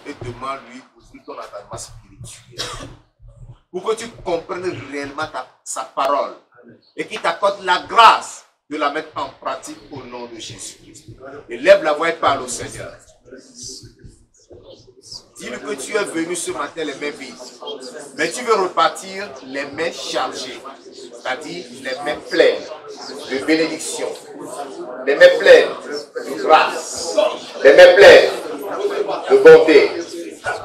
et demande-lui aussi ton entendement spirituel. Pour que tu comprennes réellement sa parole et qu'il t'accorde la grâce de la mettre en pratique au nom de Jésus-Christ. Élève la voix et parle au Seigneur. Dis-lui que tu es venu ce matin les mains vides, mais tu veux repartir les mains chargées, c'est-à-dire les mains pleines de bénédiction, les mains pleines de grâce, les mains pleines de bonté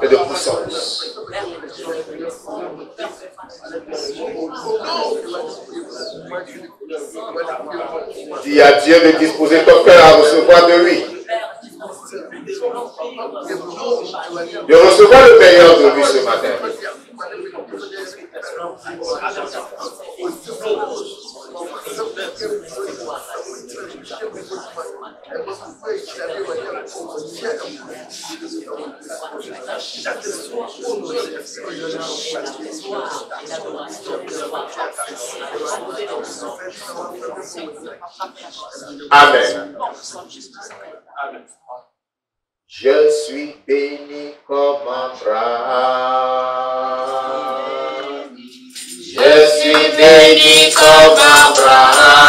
et de puissance. Dis à Dieu de disposer ton cœur à recevoir de lui. De recevoir le meilleur de lui ce matin. Amen. Je suis béni comme Abraham. Je suis béni comme Abraham.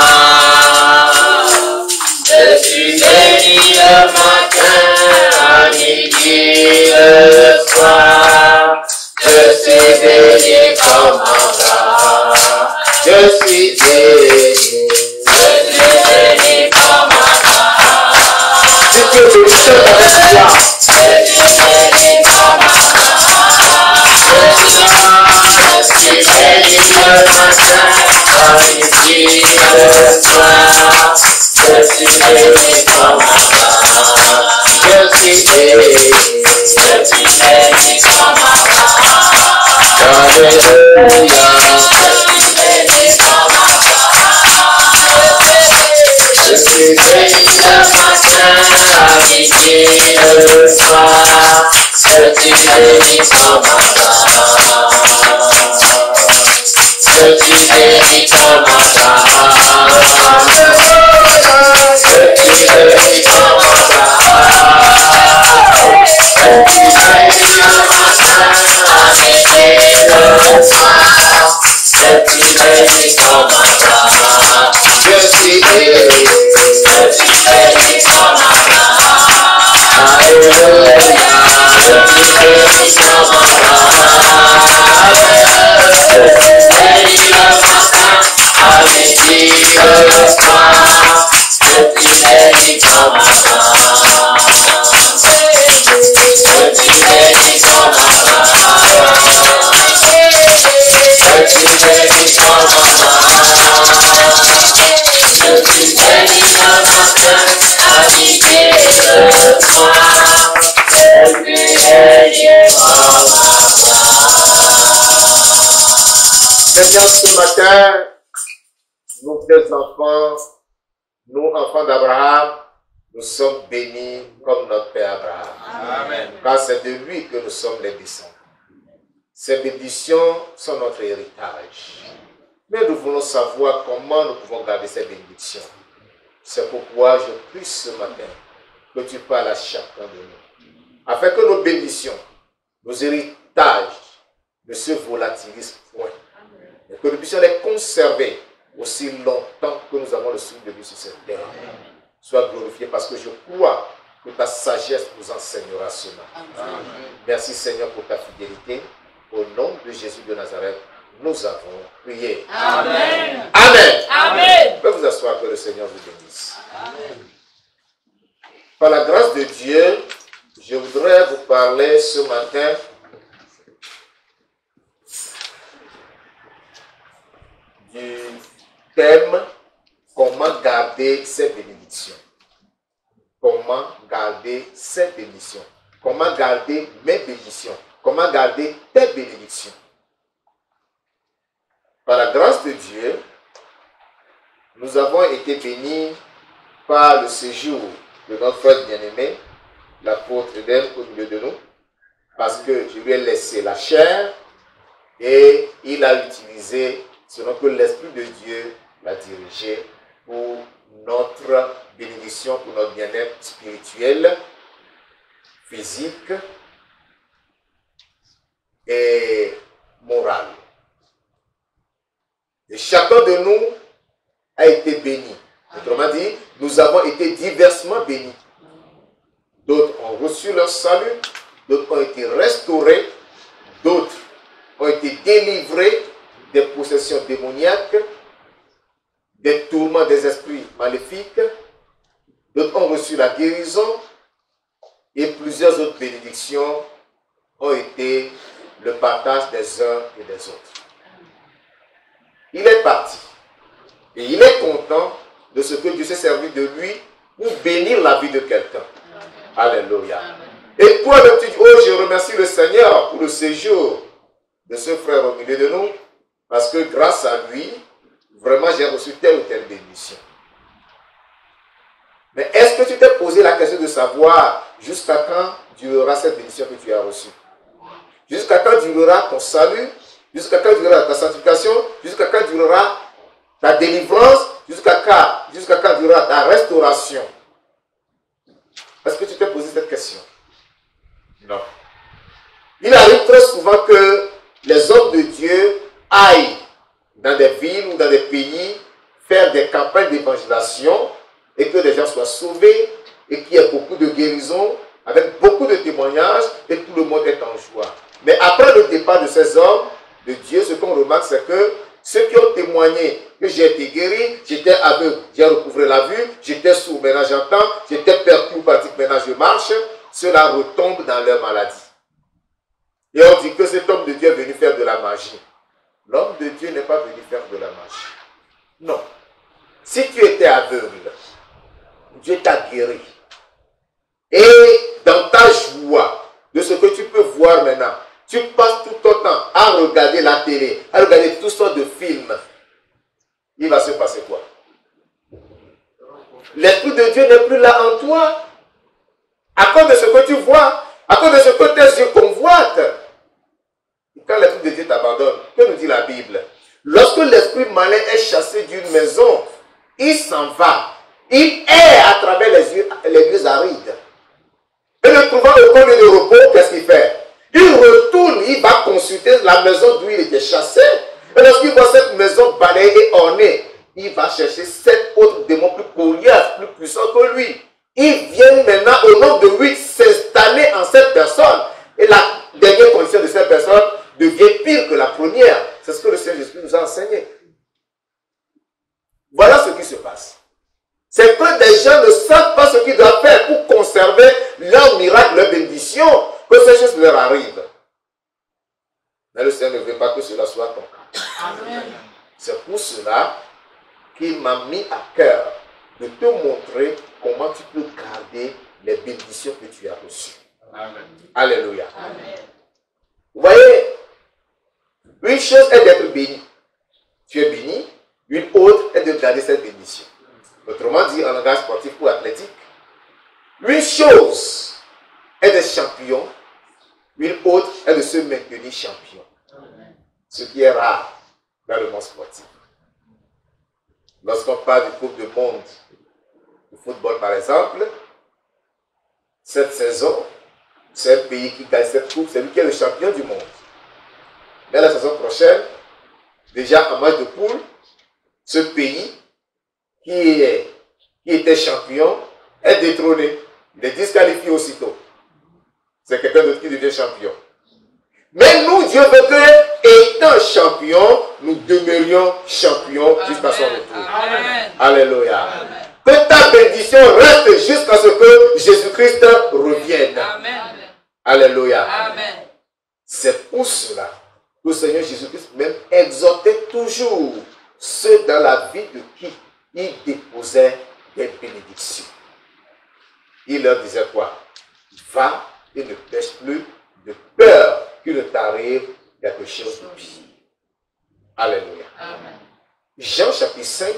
Je suis béni le matin, à midi, le soir. Je suis béni comme Abraham. Je suis béni. Je suis béni comme Abraham. Je suis béni comme Abraham. Je suis béni le matin, à midi, le soir. Je suis béni comme Abraham. Je suis béni comme Abraham. Alléluia. Je suis béni le matin, à midi, le soir. Je suis béni comme Abraham. Je suis béni comme Abraham. Je suis béni comme Abraham. Je suis béni le matin, à midi, le soir. Je suis béni comme Abraham. Je suis béni comme Abraham. Alléluia. Je suis béni comme Abraham. Je suis béni le matin, à midi, le soir. Je suis béni comme Abraham. Je suis béni comme Abraham. Je suis béni comme Abraham. Je suis béni le matin, à midi, le soir. Je suis béni comme Abraham. Seigneur, ce matin, nous, tes enfants, nous, enfants d'Abraham, nous sommes bénis comme notre Père Abraham. Amen. Car c'est de lui que nous sommes les descendants. Ces bénédictions sont notre héritage. Mais nous voulons savoir comment nous pouvons garder ces bénédictions. C'est pourquoi je prie ce matin que tu parles à chacun de nous. Afin que nos bénédictions, nos héritages ne se volatilisent point. Et que nous puissions les conserver aussi longtemps que nous avons le souffle de vie sur cette terre. Sois glorifié parce que je crois que ta sagesse nous enseignera ce matin. Merci Seigneur pour ta fidélité. Au nom de Jésus de Nazareth, nous avons prié. Amen. Amen. Amen. Veuillez vous asseoir, que le Seigneur vous bénisse. Amen. Par la grâce de Dieu, je voudrais vous parler ce matin du thème « Comment garder ses bénédictions ». Comment garder ses bénédictions. Comment garder mes bénédictions. Comment garder tes bénédictions. Par la grâce de Dieu, nous avons été bénis par le séjour de notre frère bien-aimé, l'apôtre Eden, au milieu de nous, parce que je lui ai laissé la chair et il a utilisé selon que l'Esprit de Dieu l'a dirigé pour notre bénédiction, pour notre bien-être spirituel, physique et morale. Et chacun de nous a été béni. Autrement dit, nous avons été diversement bénis. D'autres ont reçu leur salut, d'autres ont été restaurés, d'autres ont été délivrés des possessions démoniaques, des tourments des esprits maléfiques, d'autres ont reçu la guérison et plusieurs autres bénédictions ont été le partage des uns et des autres. Il est parti et il est content de ce que Dieu s'est servi de lui pour bénir la vie de quelqu'un. Alléluia. Et toi-même tu dis, oh, je remercie le Seigneur pour le séjour de ce frère au milieu de nous, parce que grâce à lui, vraiment j'ai reçu telle ou telle bénédiction. Mais est-ce que tu t'es posé la question de savoir jusqu'à quand durera cette bénédiction que tu as reçue? Jusqu'à quand durera ton salut? Jusqu'à quand durera ta sanctification? Jusqu'à quand durera ta délivrance? Jusqu'à quand durera ta restauration? Est-ce que tu t'es posé cette question? Non. Il arrive très souvent que les hommes de Dieu aillent dans des villes ou dans des pays faire des campagnes d'évangélisation et que les gens soient sauvés et qu'il y ait beaucoup de guérisons avec beaucoup de témoignages et tout le monde est en joie. Mais après le départ de ces hommes de Dieu, ce qu'on remarque, c'est que ceux qui ont témoigné que j'ai été guéri, j'étais aveugle, j'ai recouvré la vue, j'étais sourd, maintenant j'entends, j'étais perdu ou pratique, maintenant je marche, ceux-là retombent dans leur maladie. Et on dit que cet homme de Dieu est venu faire de la magie. L'homme de Dieu n'est pas venu faire de la magie. Non. Si tu étais aveugle, Dieu t'a guéri. Et dans ta joie de ce que tu peux voir maintenant, tu passes tout ton temps à regarder la télé, à regarder toutes sortes de films. Il va se passer quoi? L'Esprit de Dieu n'est plus là en toi. À cause de ce que tu vois, à cause de ce que tes yeux convoitent. Quand l'Esprit de Dieu t'abandonne, que nous dit la Bible? Lorsque l'esprit malin est chassé d'une maison, il s'en va. Il erre à travers les lieux arides. Et ne trouvant aucun lieu de repos, qu'est-ce qu'il fait? Il retourne, il va consulter la maison d'où il était chassé. Et lorsqu'il voit cette maison balayée et ornée, il va chercher 7 autres démons plus coriaces, plus puissants que lui. Ils viennent maintenant au nombre de 8 s'installer en cette personne. Et la dernière condition de cette personne devient pire que la première. C'est ce que le Seigneur Jésus nous a enseigné. Voilà ce qui se passe. C'est que des gens ne savent pas ce qu'ils doivent faire pour conserver leur miracle, leur bénédiction, que ces choses leur arrivent. Mais le Seigneur ne veut pas que cela soit ton cas. C'est pour cela qu'il m'a mis à cœur de te montrer comment tu peux garder les bénédictions que tu as reçues. Amen. Alléluia. Amen. Vous voyez, une chose est d'être béni. Tu es béni. Une autre est de garder cette bénédiction. Autrement dit, en langage sportif ou athlétique, une chose est d'être champion, une autre est de se maintenir champion. Ce qui est rare dans le monde sportif. Lorsqu'on parle du Coupe du monde, du football par exemple, cette saison, c'est un pays qui gagne cette coupe, c'est lui qui est le champion du monde. Mais la saison prochaine, déjà en match de poule, ce pays qui était champion est détrôné. Il est disqualifié aussitôt. C'est quelqu'un d'autre qui devient champion. Mais nous, Dieu veut que, étant champion, nous demeurions champions jusqu'à son retour. Amen. Alléluia. Amen. Que ta bénédiction reste jusqu'à ce que Jésus-Christ revienne. Amen. Alléluia. Amen. C'est pour cela que le Seigneur Jésus-Christ même exhortait toujours ceux dans la vie de qui il déposait des bénédictions. Il leur disait quoi? Va et ne pêche plus de peur qu'il ne t'arrive quelque chose de pire. Alléluia. Amen. Jean chapitre 5,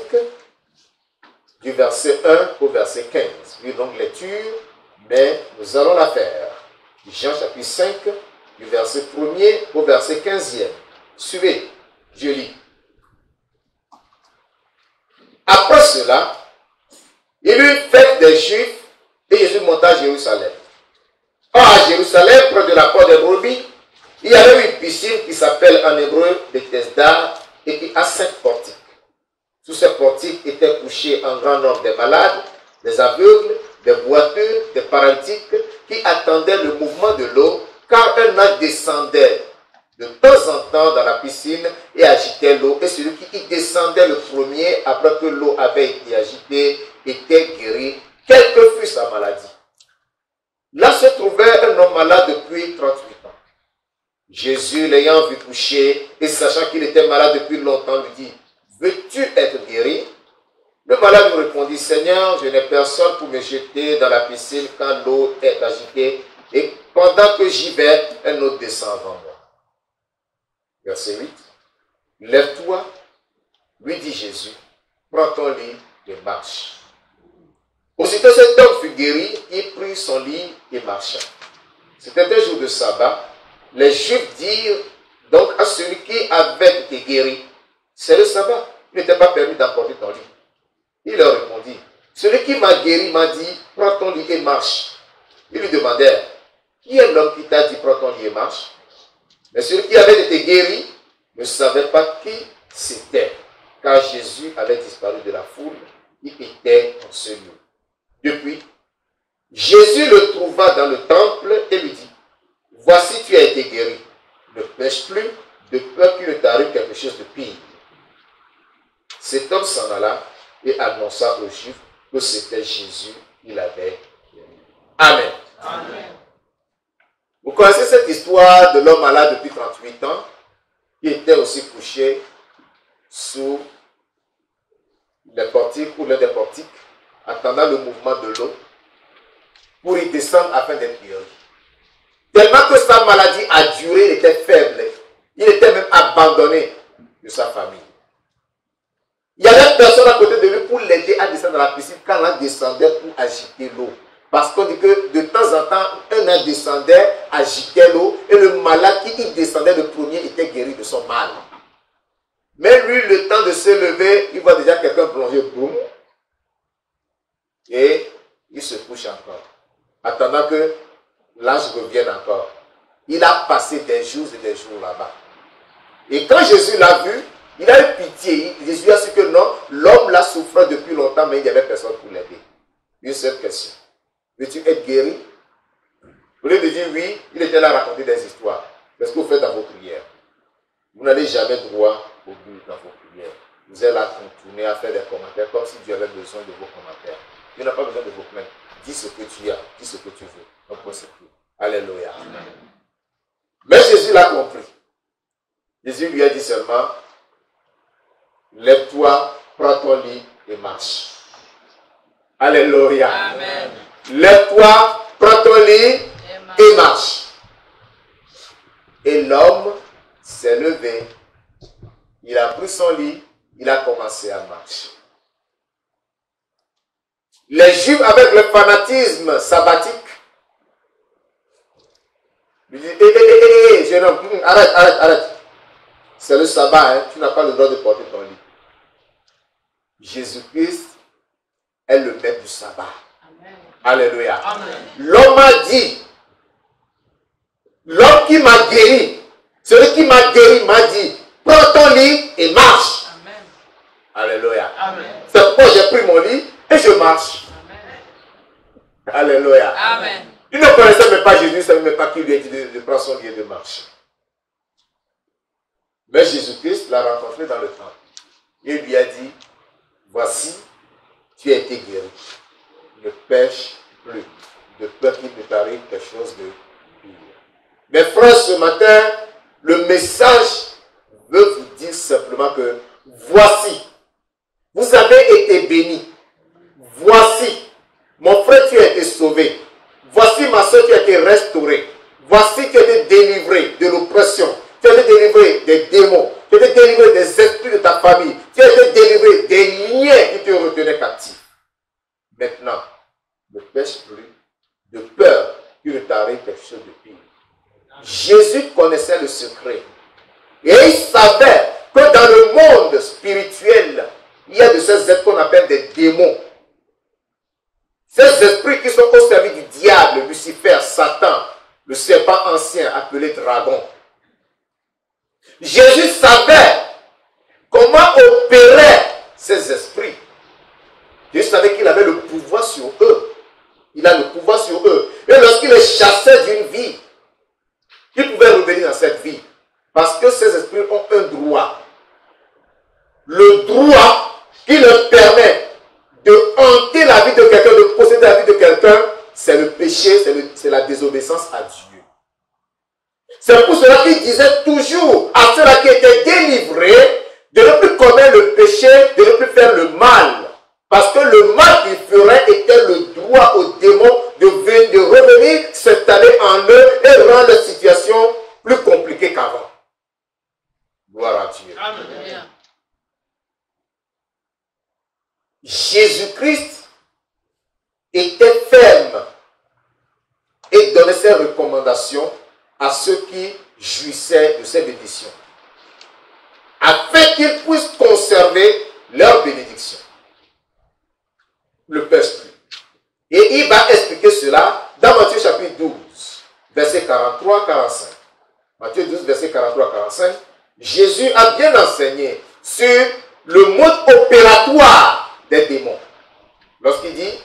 du verset 1 au verset 15. Une longue lecture, mais nous allons la faire. Jean chapitre 5, du verset 1er au verset 15e. Suivez, je lis. Après cela, il eut une fête des Juifs et Jésus monta à Jérusalem. Or, à Jérusalem, près de la porte des brebis, il y avait en hébreu Bethesda et qui a 5 portiques. Sous ces portiques étaient couchés un grand nombre de malades, des aveugles, des boiteux, des paralytiques qui attendaient le mouvement de l'eau, car un ange descendait de temps en temps dans la piscine et agitait l'eau. Et celui qui y descendait le premier, après que l'eau avait été agitée, était guéri, quelle que fût sa maladie. Là se trouvait un homme malade depuis 38 ans. Jésus, l'ayant vu coucher et sachant qu'il était malade depuis longtemps, lui dit, veux-tu être guéri? Le malade lui répondit, Seigneur, je n'ai personne pour me jeter dans la piscine quand l'eau est agitée, et pendant que j'y vais, un autre descend avant moi. Verset 8. Lève-toi, lui dit Jésus, prends ton lit et marche. Aussitôt cet homme fut guéri, il prit son lit et marcha. C'était un jour de sabbat. Les Juifs dirent donc à celui qui avait été guéri, c'est le sabbat, il n'était pas permis d'emporter ton lit. Il leur répondit, celui qui m'a guéri m'a dit, prends ton lit et marche. Ils lui demandèrent, qui est l'homme qui t'a dit, prends ton lit et marche? Mais celui qui avait été guéri ne savait pas qui c'était, car Jésus avait disparu de la foule, il était en ce lieu. Depuis, Jésus le trouva dans le temple et lui dit, voici tu as été guéri, ne pêche plus, de peur qu'il ne t'arrive quelque chose de pire. Cet homme s'en alla et annonça aux Juifs que c'était Jésus qu'il avait guéri. Amen. Amen. Vous connaissez cette histoire de l'homme malade depuis 38 ans qui était aussi couché sous les portiques ou l'un des portiques, attendant le mouvement de l'eau pour y descendre afin d'être guéri. Tellement que sa maladie a duré, il était faible, il était même abandonné de sa famille. Il y avait personne à côté de lui pour l'aider à descendre dans la piscine quand l'un descendait pour agiter l'eau. Parce qu'on dit que de temps en temps, un an descendait, agitait l'eau, et le malade qui y descendait le premier était guéri de son mal. Mais lui, le temps de se lever, il voit déjà quelqu'un plonger, boum, et il se couche encore, attendant que l'ange revienne encore. Il a passé des jours et des jours là-bas. Et quand Jésus l'a vu, il a eu pitié. Jésus a su que non, l'homme l'a souffert depuis longtemps, mais il n'y avait personne pour l'aider. Une seule question. Veux-tu être guéri? Au lieu de dire oui, il était là à raconter des histoires. Qu'est-ce que vous faites dans vos prières? Vous n'allez jamais droit au but dans vos prières. Vous êtes là à contourner, à faire des commentaires, comme si Dieu avait besoin de vos commentaires. Dieu n'a pas besoin de vos plaintes. Dis ce que tu as, dis ce que tu veux. Donc, c'est tout. Alléluia. Amen. Mais Jésus l'a compris. Jésus lui a dit seulement, lève-toi, prends ton lit et marche. Alléluia. Amen. Lève-toi, prends ton lit et marche. Et l'homme s'est levé. Il a pris son lit, il a commencé à marcher. Les Juifs, avec le fanatisme sabbatique, lui disent, hé, jeune homme, arrête. C'est le sabbat, hein, tu n'as pas le droit de porter ton lit. Jésus-Christ est le maître du sabbat. Amen. Alléluia. L'homme a dit, l'homme qui m'a guéri, celui qui m'a guéri m'a dit, prends ton lit et marche. Amen. Alléluia. C'est pourquoi j'ai pris mon lit et je marche. Amen. Alléluia. Amen. Il ne connaissait même pas Jésus, il ne savait même pas qui lui a dit de prendre son lit et de marcher. Mais Jésus-Christ l'a rencontré dans le temple. Il lui a dit, voici, tu as été guéri. Ne pêche plus, de peur qu'il ne t'arrive quelque chose de pire. Mes frères, ce matin, le message veut vous dire simplement que voici, vous avez été bénis. Voici, mon frère, tu as été sauvé. Voici, ma soeur, tu as été restaurée. Voici, tu as été délivré de l'oppression. Tu as été délivré des démons. Tu as été délivré des esprits de ta famille. Tu as été délivré des liens qui te retenaient captif. Maintenant, ne pêche plus de peur qu'il ne t'arrive quelque chose de pire. Jésus connaissait le secret. Et il savait que dans le monde spirituel, il y a de ces êtres qu'on appelle des démons. Ces esprits qui sont au service du diable, Lucifer, Satan, le serpent ancien appelé dragon. Jésus savait comment opéraient ces esprits. Jésus savait qu'il avait le pouvoir sur eux. Il a le pouvoir sur eux. Et lorsqu'il les chassait d'une vie, ils pouvaient revenir dans cette vie. Parce que ces esprits ont un droit. Le droit qui leur permet de hanter la vie de quelqu'un, de posséder la vie de quelqu'un, c'est le péché, c'est la désobéissance à Dieu. C'est pour cela qu'il disait toujours à ceux-là qui étaient délivrés de ne plus commettre le péché, de ne plus faire le mal. Parce que le mal qu'ils feraient était le droit aux démons de revenir s'installer en eux et rendre la situation plus compliquée qu'avant. Gloire à Dieu. Amen. Jésus-Christ était ferme et donnait ses recommandations à ceux qui jouissaient de ces bénédictions, afin qu'ils puissent conserver leur bénédiction. Le pêche plus. Et il va expliquer cela dans Matthieu chapitre 12, verset 43-45. Matthieu 12, verset 43-45. Jésus a bien enseigné sur le mode opératoire des démons. Lorsqu'il dit,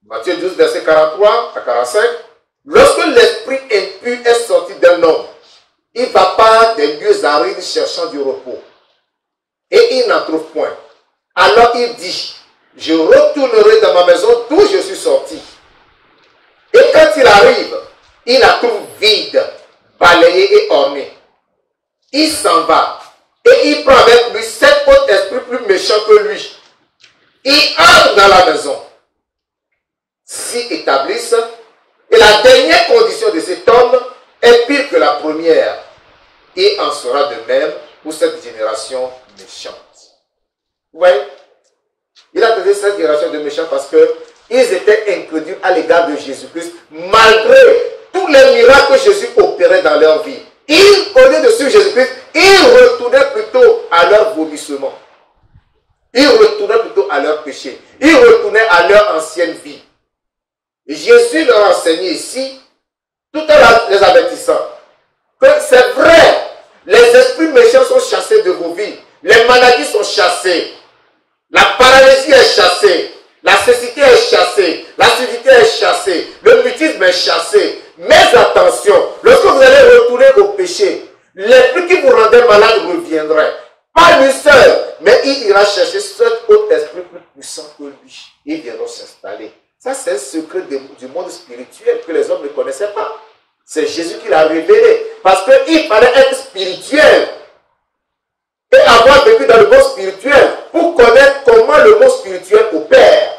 Matthieu 12, verset 43 à 45, lorsque l'esprit impur est sorti d'un homme, il va par des lieux arides cherchant du repos. Et il n'en trouve point. Alors il dit, je retournerai dans ma maison d'où je suis sorti. Et quand il arrive, il la trouve vide, balayée et ornée. Il s'en va. Et il prend avec lui 7 autres esprits plus méchants que lui. Il entre dans la maison. S'y établissent. Et la dernière condition de cet homme est pire que la première. Et en sera de même pour cette génération méchante. Vous voyez? Il a donné cette génération de méchants parce qu'ils étaient incrédules à l'égard de Jésus-Christ, malgré tous les miracles que Jésus opérait dans leur vie. Ils, au lieu de suivre Jésus-Christ, ils retournaient plutôt à leur vomissement. Ils retournaient plutôt à leur péché. Ils retournaient à leur ancienne vie. Et Jésus leur enseignait ici, tout en les avertissant, que c'est vrai, les esprits méchants sont chassés de vos vies. Les maladies sont chassées. La paralysie est chassée. La cécité est chassée. L'acidité est chassée. Le mutisme est chassé. Mais attention, lorsque vous allez retourner au péché, l'esprit qui vous rendait malade reviendrait. Pas lui seul, mais il ira chercher cet autre esprit plus puissant que lui. Ils viendront s'installer. Ça, c'est un secret du monde spirituel que les hommes ne connaissaient pas. C'est Jésus qui l'a révélé. Parce qu'il fallait être spirituel. Et avoir vécu dans le monde spirituel pour connaître comment le monde spirituel opère.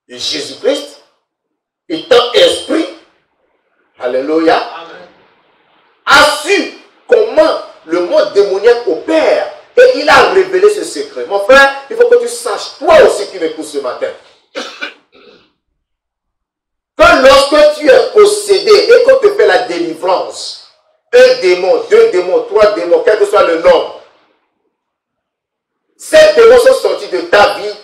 Et Jésus-Christ, étant esprit, alléluia, amen, a su comment le monde démoniaque opère. Et il a révélé ce secret. Mon frère, il faut que tu saches, toi aussi qui m'écoutes ce matin, que lorsque tu es possédé et qu'on te fait la délivrance, un démon, 2 démons, 3 démons, quel que soit le nombre, ces démons sont sortis de ta vie,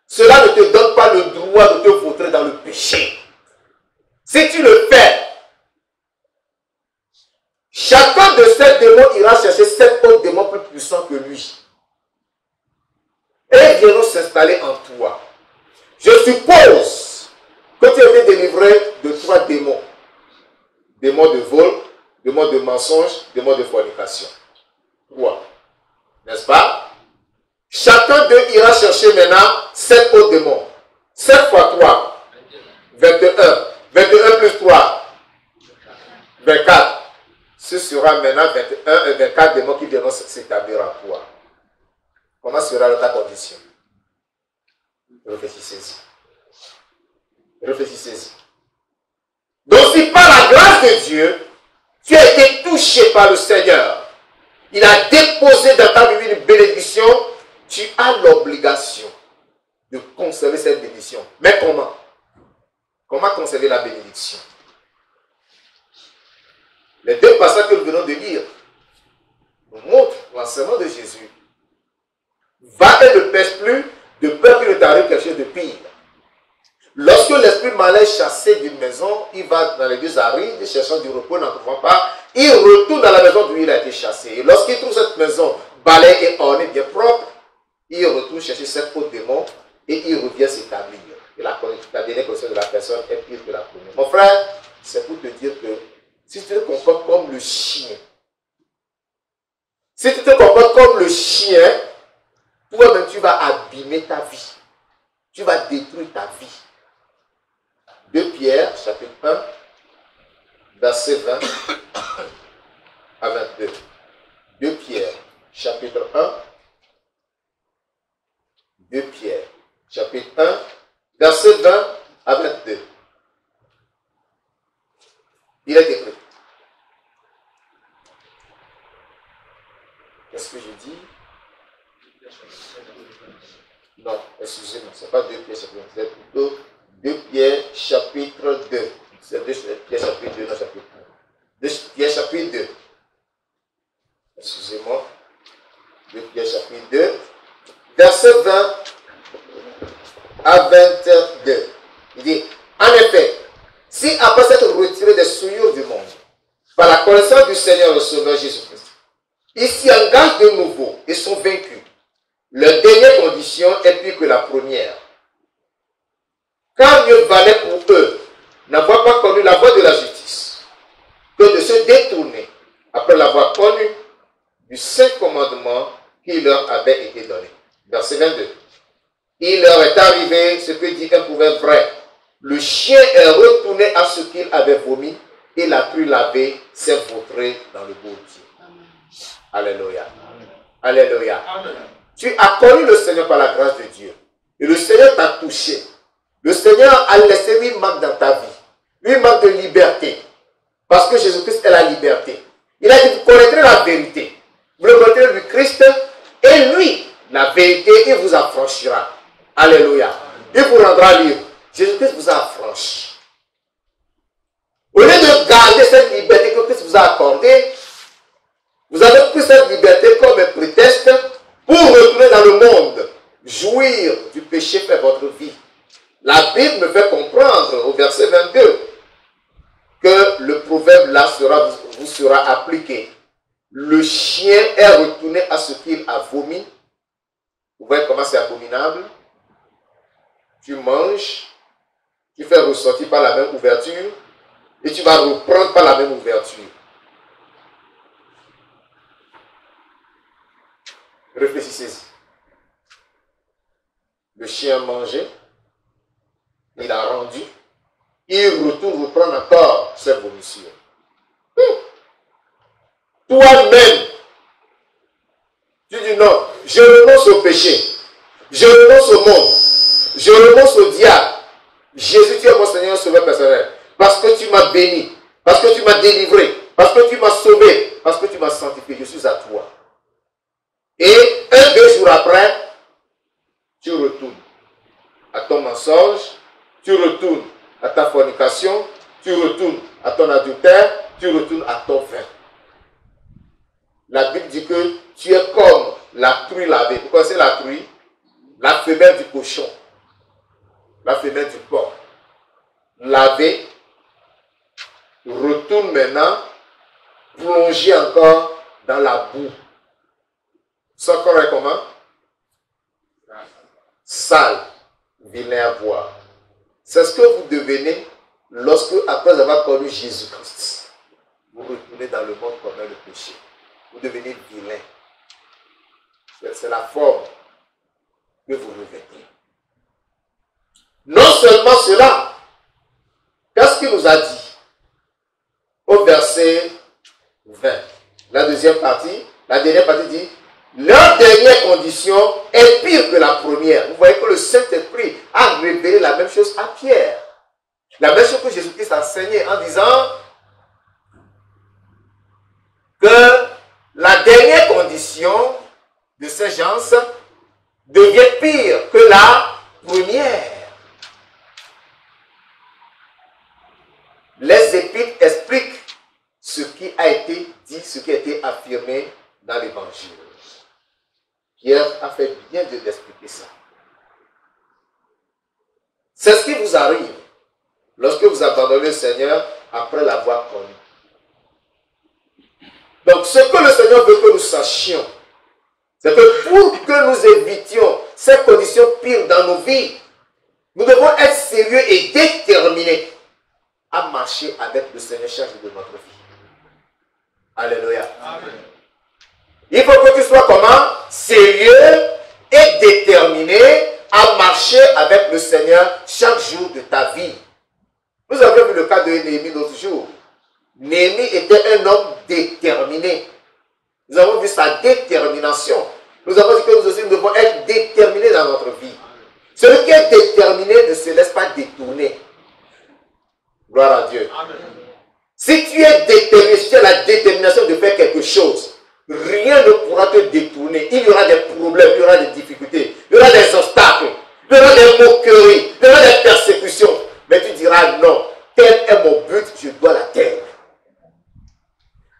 cela ne te donne pas le droit de te vautrer dans le péché. Si tu le fais, chacun de ces démons ira chercher 7 autres démons plus puissants que lui. Et ils viendront s'installer en toi. Je suppose que tu as été délivré de 3 démons. Démons de vol, démons de mensonge, démons de fornication. 3. N'est-ce pas? Chacun d'eux ira chercher maintenant 7 autres démons. 7 fois 3. 21. 21 plus 3. 24. Ce sera maintenant 21 et 24 démons qui viendront s'établir en toi. Comment sera ta condition? Réfléchissez-y. Réfléchissez-y. Donc si par la grâce de Dieu, tu as été touché par le Seigneur, il a déposé dans ta vie une bénédiction, tu as l'obligation de conserver cette bénédiction. Mais comment? Comment conserver la bénédiction? Les 2 passages que nous venons de lire nous montrent l'enseignement de Jésus. Va et ne pêche plus de peur qu'il ne t'arrive quelque chose de pire. Lorsque l'esprit malin est chassé d'une maison, il va dans les lieux arides, cherchant du repos, n'en trouvant pas. Il retourne dans la maison d'où il a été chassé. Et lorsqu'il trouve cette maison balayée et ornée, bien propre, il retourne chercher cet autre démon et il revient s'établir. Et la dernière connaissance de la personne est pire que la première. Mon frère, c'est pour te dire que si tu te comportes comme le chien, si tu te comportes comme le chien, toi-même tu vas abîmer ta vie. Tu vas détruire ta vie. 2 Pierre, chapitre 1, verset 20 à 22. 2 Pierre, chapitre 1. 2 Pierre, chapitre 1, verset 20 à 22. Il est écrit. Qu'est-ce que je dis? Non, excusez-moi, ce n'est pas 2 Pierre, chapitre 1, c'est plutôt 2 Pierre, chapitre 2. C'est 2 Pierre, chapitre 2, non, chapitre 1. 2 Pierre, chapitre 2. Excusez-moi. 2 Pierre, chapitre 2. Verset 20 à 22. Il dit, en effet, si après s'être retiré des souillures du monde, par la connaissance du Seigneur le Sauveur Jésus-Christ, ils s'y engagent de nouveau et sont vaincus, leur dernière condition est plus que la première. Car mieux valait pour eux n'avoir pas connu la voie de la justice que de se détourner après l'avoir connu du saint commandement qui leur avait été donné. Verset 22. Il leur est arrivé ce que dit un proverbe vrai. Le chien est retourné à ce qu'il avait vomi et la truie lavée s'est vautrée dans le bourbier. Alléluia. Alléluia. Tu as connu le Seigneur par la grâce de Dieu. Et le Seigneur t'a touché. Le Seigneur a laissé 8 marques dans ta vie. 8 marques de liberté. Parce que Jésus-Christ est la liberté. Il a dit, vous connaîtrez la vérité. Vous le connaîtrez du Christ. Et lui, la vérité, il vous affranchira. Alléluia. Il vous rendra libre. Jésus-Christ vous a affranchi. Au lieu de garder cette liberté que Christ vous a accordée, vous avez pris cette liberté comme un prétexte pour retourner dans le monde, jouir du péché fait votre vie. La Bible me fait comprendre au verset 22 que le proverbe là vous sera appliqué. Le chien est retourné à ce qu'il a vomi. Vous voyez comment c'est abominable? Tu manges, tu fais ressortir par la même ouverture et tu vas reprendre par la même ouverture. Réfléchissez-y. Le chien a mangé, il a rendu, il retourne reprendre encore ses vomissures. Toi-même, tu dis non, je renonce au péché, je renonce au monde, je renonce au diable. Jésus, tu es mon Seigneur Sauveur personnel, parce que tu m'as béni, parce que tu m'as délivré, parce que tu m'as sauvé, parce que tu m'as sanctifié, je suis à toi. Et 2 jours après, tu retournes à ton mensonge, tu retournes à ta fornication, tu retournes à ton adultère, tu retournes à ton vin. La Bible dit que tu es comme la truie lavée. Vous connaissez la truie? La femelle du cochon, la femelle du porc. Lavée, retourne maintenant, plongée encore dans la boue. Son corps est comment? Sale, vilain à voir. C'est ce que vous devenez lorsque, après avoir connu Jésus-Christ, vous retournez dans le monde commun le péché. Vous devenez vilain. C'est la forme que vous revêtez. Non seulement cela, qu'est-ce qu'il nous a dit au verset 20? La dernière partie dit, leur dernière condition est pire que la première. Vous voyez que le Saint-Esprit a révélé la même chose à Pierre. La même chose que Jésus-Christ a enseigné en disant que la dernière condition de ces gens devient pire que la première. Les Épîtres expliquent ce qui a été dit, ce qui a été affirmé dans l'Évangile. Pierre a fait bien d'expliquer ça. C'est ce qui vous arrive lorsque vous abandonnez le Seigneur après l'avoir connu. Donc, ce que le Seigneur veut que nous sachions, c'est que pour que nous évitions ces conditions pires dans nos vies, nous devons être sérieux et déterminés à marcher avec le Seigneur chaque jour de notre vie. Alléluia. Amen. Il faut que tu sois comment? Sérieux et déterminé à marcher avec le Seigneur chaque jour de ta vie. Nous avons vu le cas de Néhémie l'autre jour. Néhémie était un homme déterminé. Nous avons vu sa détermination. Nous avons dit que nous aussi nous devons être déterminés dans notre vie. Celui qui est déterminé ne se laisse pas détourner. Gloire à Dieu. Amen. Si tu es déterminé, si tu as la détermination de faire quelque chose, rien ne pourra te détourner. Il y aura des problèmes, il y aura des difficultés, il y aura des obstacles, il y aura des moqueries, il y aura des persécutions. Mais tu diras non, tel est mon but, je dois l'atteindre.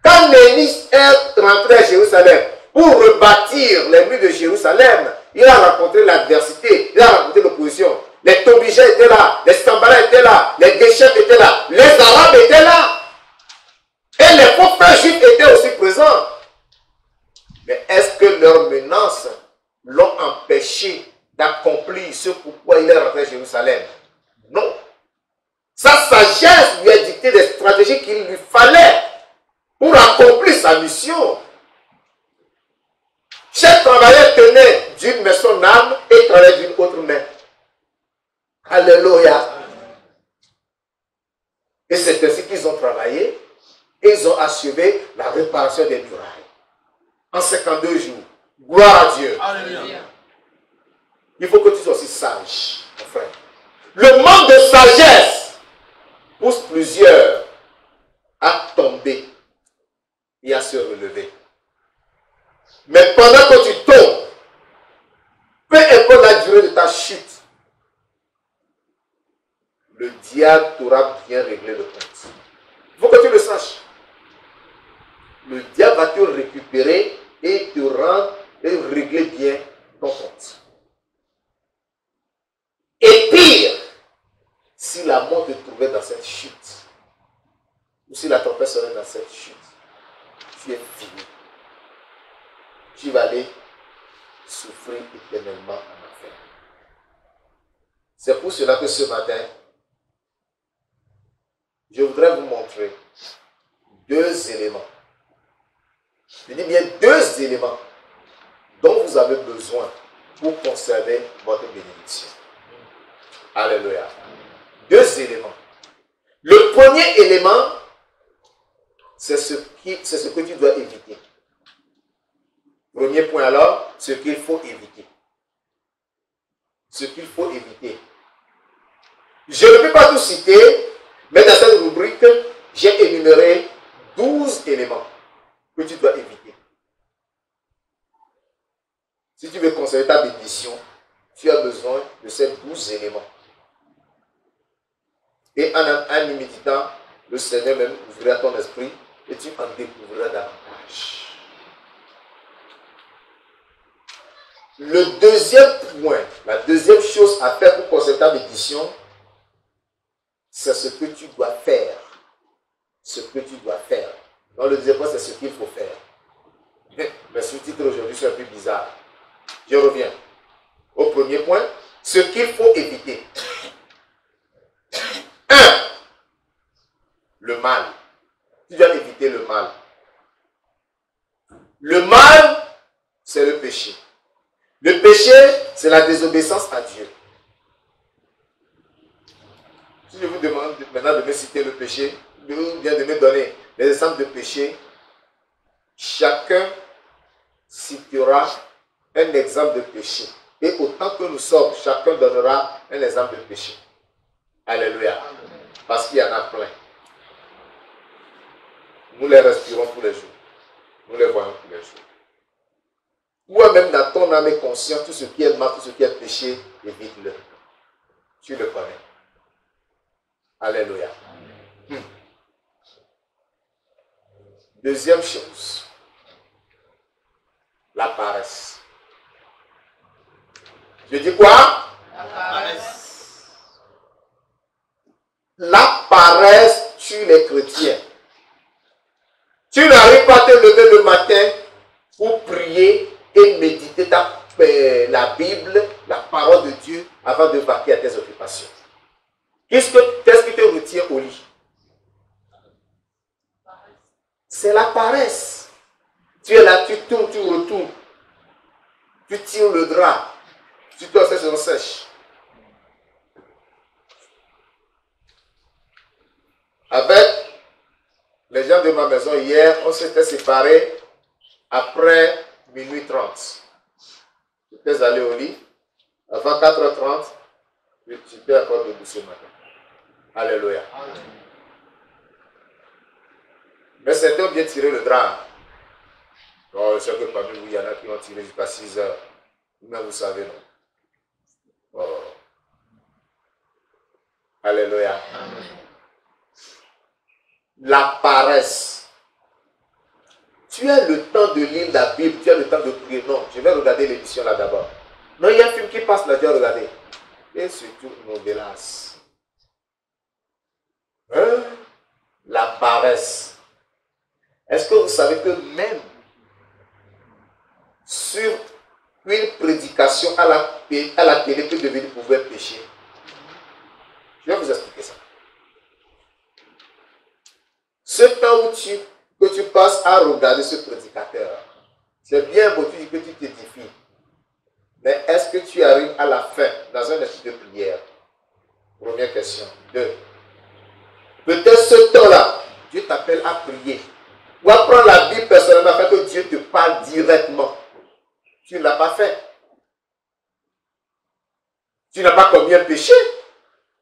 Quand Néhémie est rentré à Jérusalem pour rebâtir les murs de Jérusalem, il a rencontré l'adversité, il a rencontré l'opposition. Les Tobijais étaient là, les Sambaras étaient là, les Geshem étaient là, les Arabes étaient là. Et les faux frères juifs étaient aussi présents. Mais est-ce que leurs menaces l'ont empêché d'accomplir ce pourquoi il est rentré à Jérusalem? Non. Sa sagesse lui a dicté des stratégies qu'il lui fallait pour accomplir sa mission. Chaque travailleur tenait d'une main son âme et travaillait d'une autre main. Alléluia. Et c'est ainsi qu'ils ont travaillé et ils ont achevé la réparation des murailles. En 52 jours. Gloire à Dieu. Alléluia. Il faut que tu sois aussi sage, mon frère. Le manque de sagesse pousse plusieurs à tomber et à se relever. Mais pendant que tu tombes, peu importe la durée de ta chute, le diable t'aura bien réglé le compte. Il faut que tu le saches. Le diable va te récupérer et te rendre et régler bien ton compte. Et pire, si la mort te trouvait dans cette chute, ou si la tempête serait dans cette chute, tu es fini. Tu vas aller souffrir éternellement en enfer. C'est pour cela que ce matin, je voudrais vous montrer 2 éléments. Je dis bien 2 éléments dont vous avez besoin pour conserver votre bénédiction. Alléluia. 2 éléments. Le premier élément, c'est ce que tu dois éviter. Premier point alors, ce qu'il faut éviter. Ce qu'il faut éviter. Je ne peux pas tout citer, mais dans cette rubrique, j'ai énuméré 12 éléments que tu dois éviter. Si tu veux conserver ta bénédiction, tu as besoin de ces 12 éléments. Et en y méditant, le Seigneur même ouvrira ton esprit et tu en découvriras davantage. Le deuxième point, la deuxième chose à faire pour conserver ta bénédiction, c'est ce que tu dois faire. Ce que tu dois faire. Donc le deuxième point, c'est ce qu'il faut faire. Mes sous-titres aujourd'hui sont un peu bizarres. Je reviens. Au premier point, ce qu'il faut éviter. 1. Le mal. Tu dois éviter le mal. Le mal, c'est le péché. Le péché, c'est la désobéissance à Dieu. Si je vous demande maintenant de me citer le péché, ou bien de me donner les exemples de péché, chacun citera un exemple de péché. Et autant que nous sommes, chacun donnera un exemple de péché. Alléluia. Parce qu'il y en a plein. Nous les respirons tous les jours. Nous les voyons tous les jours. Ou même dans ton âme et conscience, tout ce qui est mal, tout ce qui est péché, évite-le. Tu le connais. Alléluia. Deuxième chose, la paresse. Je dis quoi? La paresse. La paresse tue les chrétiens. Tu n'arrives pas à te lever le matin pour prier et méditer la Bible, la parole de Dieu, avant de vaquer à tes occupations. Qu'est-ce qui te retient au lit? C'est la paresse. Tu es là, tu tournes, tu retournes. Tu tires le drap. Tu te laisses sur sèche. Avec les gens de ma maison hier, on s'était séparés après minuit 30. J'étais allé au lit. Avant 4h30, j'étais encore debout ce matin. Alléluia. Mais certains ont bien tiré le drap. Oh, je sais que parmi vous, il y en a qui ont tiré jusqu'à 6 heures. Mais vous savez, non. Oh. Alléluia. Amen. La paresse. Tu as le temps de lire la Bible, tu as le temps de prier. Non, je vais regarder l'émission là d'abord. Non, il y a un film qui passe là, je vais regarder. Et surtout, Novelas. Hein? La paresse. Est-ce que vous savez que même sur une prédication à la télé peut devenir pouvoir pécher? Je vais vous expliquer ça. Ce temps que tu passes à regarder ce prédicateur, c'est bien beau, tu dis que tu t'édifies. Mais est-ce que tu arrives à la fin dans un esprit de prière? Première question. 2. Peut-être ce temps-là, Dieu t'appelle à prier. Ou à prendre la Bible personnellement afin que Dieu te parle directement. Tu ne l'as pas fait. Tu n'as pas commis un péché.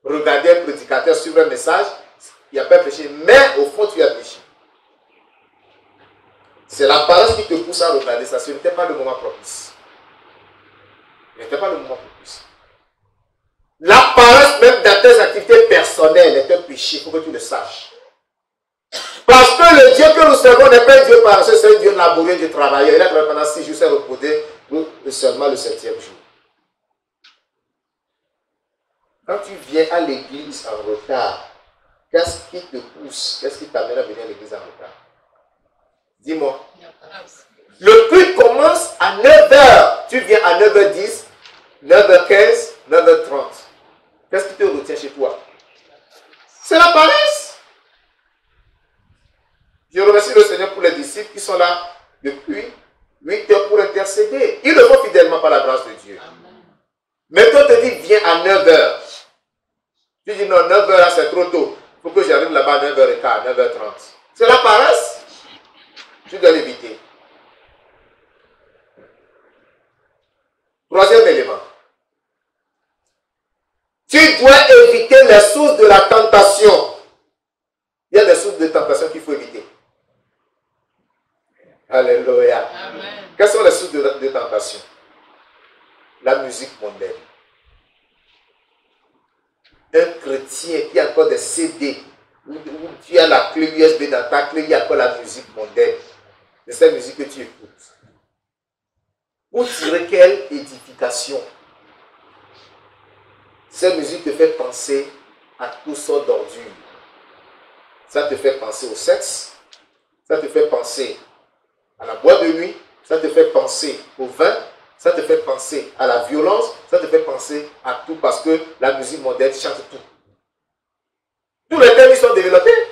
Regarder un prédicateur sur un message, il n'y a pas de péché, mais au fond tu as péché. C'est la parole qui te pousse à regarder ça. Ce n'était pas le moment propice. Ce n'était pas le moment propice. La paresse même dans tes activités personnelles est un péché, il faut que tu le saches. Parce que le Dieu que nous servons n'est pas un Dieu paresseux, c'est un Dieu laborieux, un Dieu travailleur. Il a travaillé pendant 6 jours, s'est reposé seulement le 7e jour. Quand tu viens à l'église en retard, qu'est-ce qui te pousse? Qu'est-ce qui t'amène à venir à l'église en retard? Dis-moi. Le culte commence à 9h. Tu viens à 9h10, 9h15, 9h30. Qu'est-ce qui te retient chez toi? C'est la paresse. Je remercie le Seigneur pour les disciples qui sont là depuis 8 heures pour intercéder. Ils le font fidèlement par la grâce de Dieu. Mais quand on te dit viens à 9h, tu dis non, 9h c'est trop tôt. Il faut que j'arrive là-bas à 9h15, 9h30. C'est la paresse. Tu dois l'éviter. Troisième élément. Tu dois éviter les sources de la tentation. Il y a des sources de tentation qu'il faut éviter. Alléluia. Amen. Quelles sont les sources de tentation? La musique mondaine. Un chrétien qui a encore des CD, où tu as la clé USB dans ta clé, il y a encore la musique mondaine. C'est cette musique que tu écoutes. Pour tirer quelle édification? Cette musique te fait penser à toutes sortes d'ordures. Ça te fait penser au sexe, ça te fait penser à la boîte de nuit, ça te fait penser au vin, ça te fait penser à la violence, ça te fait penser à tout parce que la musique mondaine chante tout. Tous les thèmes ils sont développés.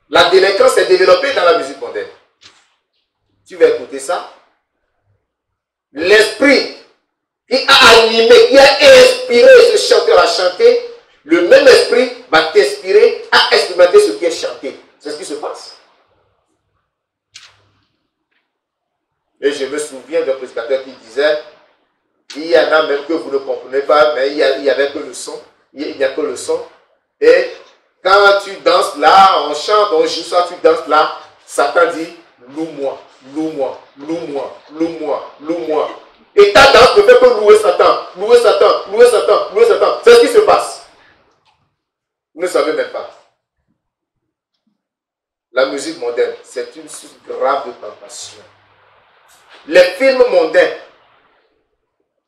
La délinquance est développée dans la musique mondaine. Tu vas écouter ça. L'esprit qui a animé, qui a inspiré ce chanteur à chanter, le même esprit va t'inspirer à expérimenter ce qui est chanté. C'est ce qui se passe. Et je me souviens d'un prédicateur qui disait, il y en a même que vous ne comprenez pas, mais il n'y avait que le son. Il n'y a que le son. Et quand tu danses là, on chante, on joue ça, tu danses là, Satan dit, loue-moi, loue-moi, loue-moi, loue-moi, loue-moi. Et ta danse ne fait que louer Satan, louer Satan, louer Satan, louer Satan. C'est ce qui se passe. Vous ne savez même pas. La musique mondaine, c'est une source grave de tentation. Les films mondains,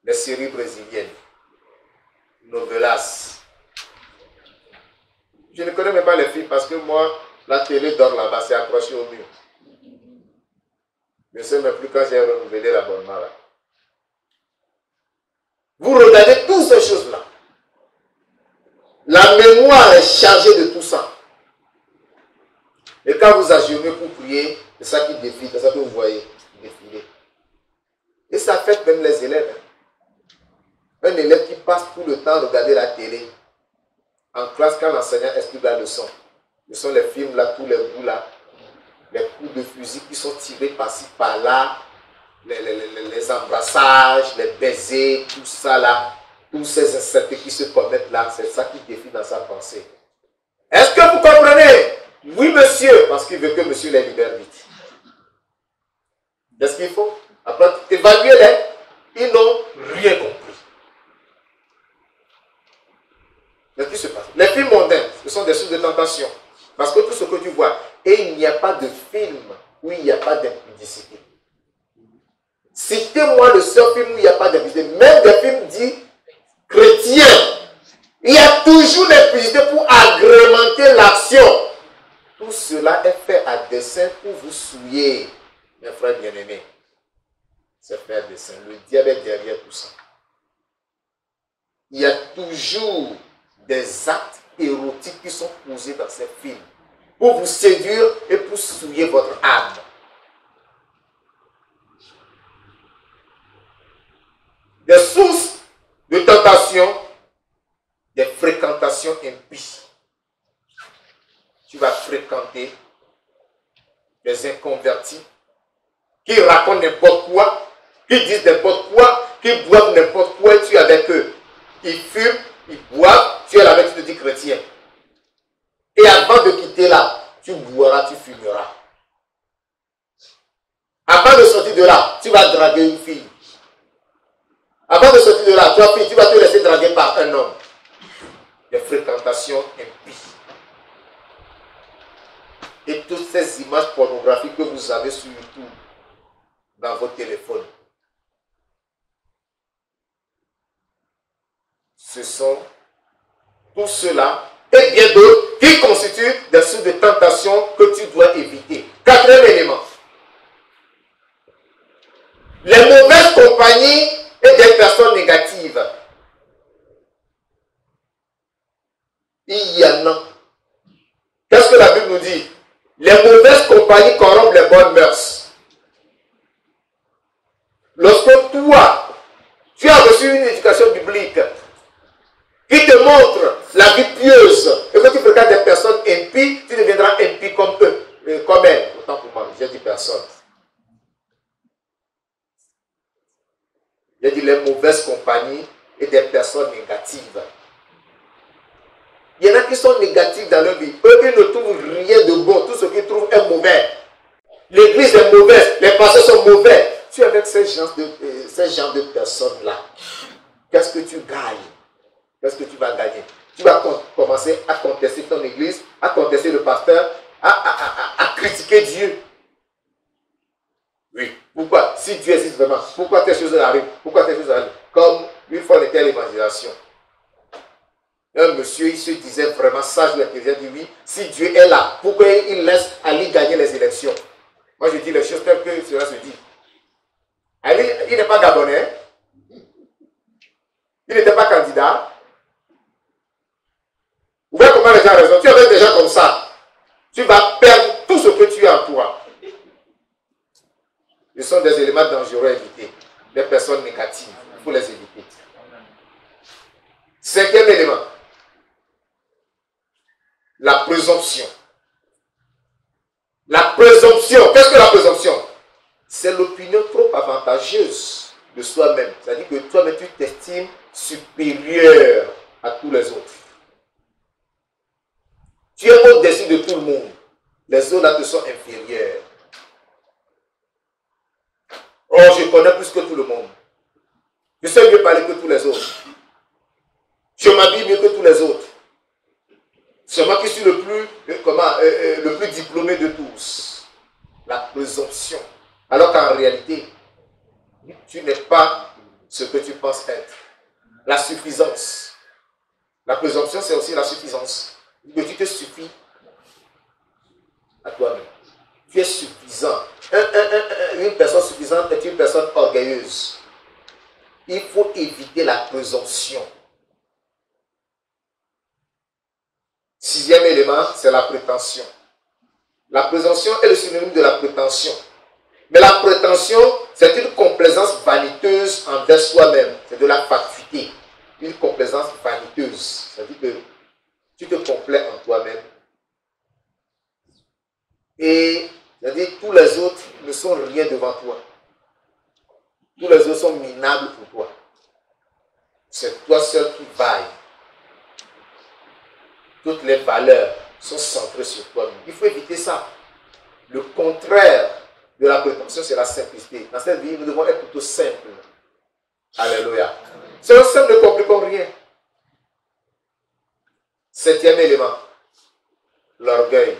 les séries brésiliennes, novelas, Je ne connais même pas les films parce que moi, la télé dort là-bas, c'est accroché au mur. Je ne sais même plus quand j'ai renouvelé l'abonnement là. Vous regardez toutes ces choses-là. La mémoire est chargée de tout ça. Et quand vous agenouillez pour prier, c'est ça qui défile, c'est ça que vous voyez défiler. Et ça affecte même les élèves. Un élève qui passe tout le temps à regarder la télé, en classe, quand l'enseignant explique la leçon, ce sont les films là, tous les bouts là, les coups de fusil qui sont tirés par-ci, par-là, les embrassages, les baisers, tout ça là, tous ces incertitudes qui se commettent là, c'est ça qui défile dans sa pensée. Est-ce que vous comprenez? Oui, monsieur, parce qu'il veut que monsieur les libère vite. Qu'est-ce qu'il faut? Après, évaluez-les, ils n'ont rien compris. Qu'est-ce qui se passe? Les films mondains, ce sont des sources de tentation. Parce que tout ce que tu vois, et il n'y a pas de film où il n'y a pas d'impudicité. Citez-moi le seul film où il n'y a pas d'impudicité. Même des films dits chrétiens, il y a toujours l'impudicité pour agrémenter l'action. Tout cela est fait à dessein pour vous souiller, mes frères bien-aimés. C'est fait à dessein. Le diable est derrière tout ça. Il y a toujours des actes érotiques qui sont posés dans ces films pour vous séduire et pour souiller votre âme. Des sources de tentation, des fréquentations impies. Tu vas fréquenter des inconvertis qui racontent n'importe quoi, qui disent n'importe quoi, qui boivent n'importe quoi et tu es avec eux. Ils fument, ils boivent, tu es là avec, tu te dis chrétien. Et avant de quitter là, tu boiras, tu fumeras. Avant de sortir de là, tu vas draguer une fille. Avant de sortir de là, tu vas te laisser draguer par un homme. Des fréquentations impies. Et toutes ces images pornographiques que vous avez sur YouTube, dans votre téléphone, ce sont tout cela et bien d'autres qui constituent des sources de tentation que tu dois éviter. Quatrième élément. Les mauvaises compagnies et des personnes négatives. Il y en a. Qu'est-ce que la Bible nous dit? Les mauvaises compagnies corrompent les bonnes mœurs. Lorsque toi, tu as reçu une éducation biblique qui te montre la vie pieuse et que tu fréquentes des personnes impies, tu deviendras impie comme eux, comme elles. Autant pour moi, j'ai dit personne. J'ai dit les mauvaises compagnies et des personnes négatives. Il y en a qui sont négatifs dans leur vie. Eux, ils ne trouvent rien de bon. Tout ce qu'ils trouvent est mauvais. L'église est mauvaise. Les pasteurs sont mauvais. Tu es avec ces genres de personnes-là. Qu'est-ce que tu gagnes? Qu'est-ce que tu vas gagner? Tu vas commencer à contester ton église, à contester le pasteur, à critiquer Dieu. Oui. Pourquoi? Si Dieu existe vraiment, pourquoi telle chose arrive? Pourquoi telle chose arrive? Comme une fois on était à l'évangélisation. Un monsieur, il se disait vraiment sage, l'intelligent, dit oui, si Dieu est là, pourquoi il laisse Ali gagner les élections? Moi je dis les choses telles que cela se dit. Ali, il n'est pas gabonais. Il n'était pas candidat. Vous voyez comment les gens raisonnent. Tu es avec des gens comme ça. Tu vas perdre tout ce que tu as en toi. Ce sont des éléments dangereux à éviter. Des personnes négatives. Il faut les éviter. Cinquième élément. La présomption. La présomption. Qu'est-ce que la présomption? C'est l'opinion trop avantageuse de soi-même. C'est-à-dire que toi-même, tu t'estimes supérieur à tous les autres. Tu es au-dessus de tout le monde. Les autres là te sont inférieurs. Oh, je connais plus que tout le monde. Je sais mieux parler que tous les autres. Je m'habille mieux que tous les autres. C'est moi qui suis le plus diplômé de tous. La présomption. Alors qu'en réalité, tu n'es pas ce que tu penses être. La suffisance. La présomption, c'est aussi la suffisance. Mais tu te suffis à toi-même. Tu es suffisant. Une personne suffisante est une personne orgueilleuse. Il faut éviter la présomption. 6e élément, c'est la prétention. La présomption est le synonyme de la prétention. Mais la prétention, c'est une complaisance vaniteuse envers soi-même. C'est de la fatuité. Une complaisance vaniteuse. C'est-à-dire que tu te complais en toi-même. Et c'est-à-dire que tous les autres ne sont rien devant toi. Tous les autres sont minables pour toi. C'est toi seul qui vaille. Toutes les valeurs sont centrées sur toi-même. Il faut éviter ça. Le contraire de la prétention, c'est la simplicité. Dans cette vie, nous devons être plutôt simples. Alléluia. C'est un simple, ne compliquons rien. 7e élément. L'orgueil.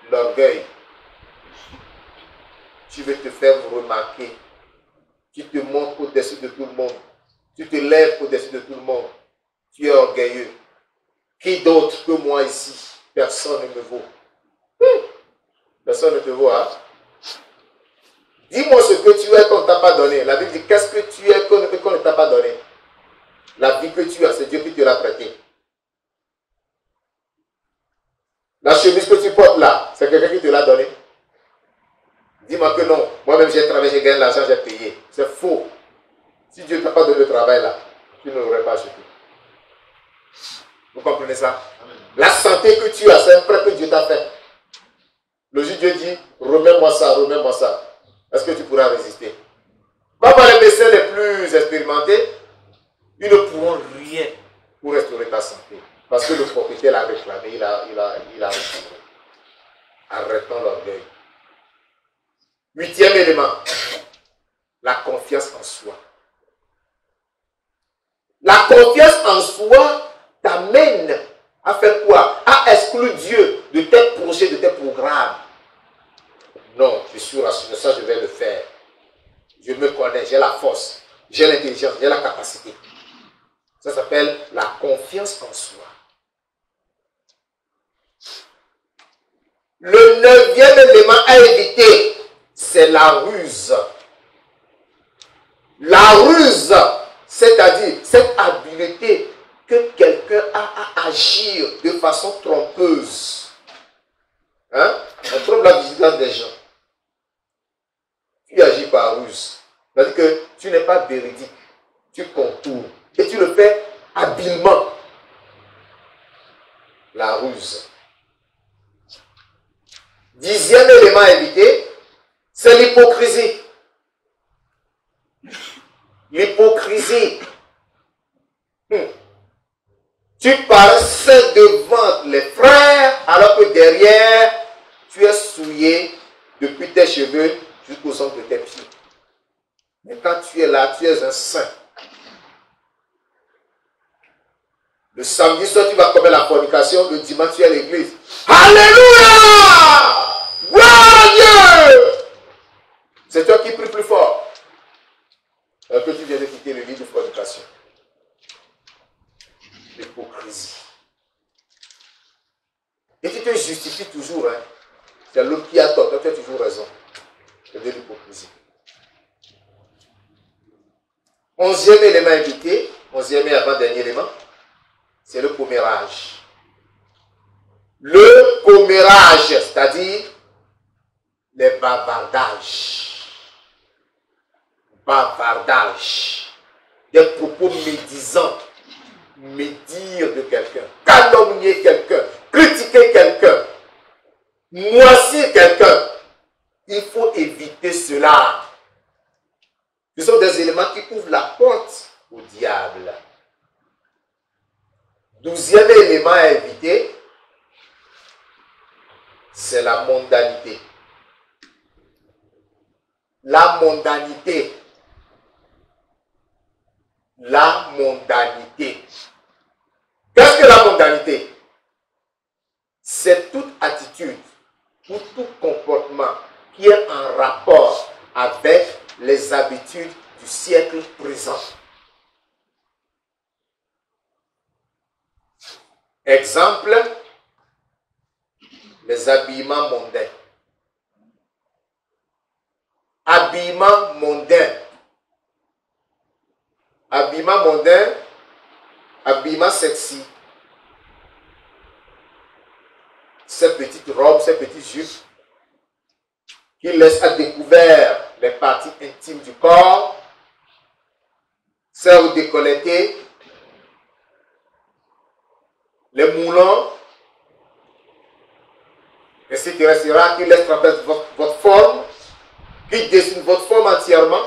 L'orgueil. Tu veux te faire remarquer. Tu te montres au-dessus de tout le monde. Tu te lèves au-dessus de tout le monde. Tu es orgueilleux. Qui d'autre que moi ici? Personne ne me vaut. Personne ne te vaut, hein? Dis-moi ce que tu es qu'on ne t'a pas donné. La Bible dit, qu'est-ce que tu es qu'on ne t'a pas donné? La vie que tu as, c'est Dieu qui te l'a prêtée. La chemise que tu portes là, c'est quelqu'un qui te l'a donnée. Dis-moi que non. Moi-même, j'ai travaillé, j'ai gagné l'argent, j'ai payé. C'est faux. Si Dieu ne t'a pas donné le travail là, tu ne l'aurais pas acheté. Vous comprenez ça? La santé que tu as, c'est un prêt que Dieu t'a fait. Le juge Dieu dit, remets-moi ça, remets-moi ça. Est-ce que tu pourras résister? Va voir les médecins les plus expérimentés, ils ne pourront rien pour restaurer ta santé. Parce que le propriétaire l'a réclamé, il a restauré. Arrêtons l'orgueil. 8e élément, la confiance en soi. La confiance en soi t'amène à faire quoi? À exclure Dieu de tes projets, de tes programmes. Non, je suis rassuré, ça je vais le faire. Je me connais, j'ai la force, j'ai l'intelligence, j'ai la capacité. Ça s'appelle la confiance en soi. Le 9e élément à éviter, c'est la ruse. La ruse, c'est-à-dire cette habileté que quelqu'un a à agir de façon trompeuse. Hein? On trompe la vigilance des gens. Tu agis par ruse. C'est-à-dire que tu n'es pas véridique. Tu contournes. Et tu le fais habilement. La ruse. 10e élément à éviter, c'est l'hypocrisie. L'hypocrisie. Tu passes devant les frères alors que derrière, tu es souillé depuis tes cheveux jusqu'au centre de tes pieds. Mais quand tu es là, tu es un saint. Le samedi soir, tu vas commettre la fornication. Le dimanche, tu es à l'église. Alléluia! Gloire à Dieu! C'est toi qui pries plus fort. Alors que tu viens de quitter le lit de fornication. L'hypocrisie. Et tu te justifies toujours. Hein? C'est l'autre qui a tort. Toi, tu as toujours raison. C'est de l'hypocrisie. 11e élément évité. 11e et avant-dernier élément. C'est le commérage. Le commérage, c'est-à-dire les bavardages. Bavardage. Des propos médisants. Médire de quelqu'un. Calomnier quelqu'un. Critiquer quelqu'un. Moisir quelqu'un. Il faut éviter cela. Ce sont des éléments qui ouvrent la porte au diable. 12e élément à éviter, c'est la mondanité. La mondanité. La mondanité. Qu'est-ce que la mondanité? C'est toute attitude ou tout comportement qui est en rapport avec les habitudes du siècle présent. Exemple, les habillements mondains. Habillement mondain. Habillement mondain, habillement sexy. Ces petites robes, ces petites jupes qui laissent à découvert les parties intimes du corps, celles décolletées, les moulants, etc., qui laissent traverser votre forme, qui dessinent votre forme entièrement.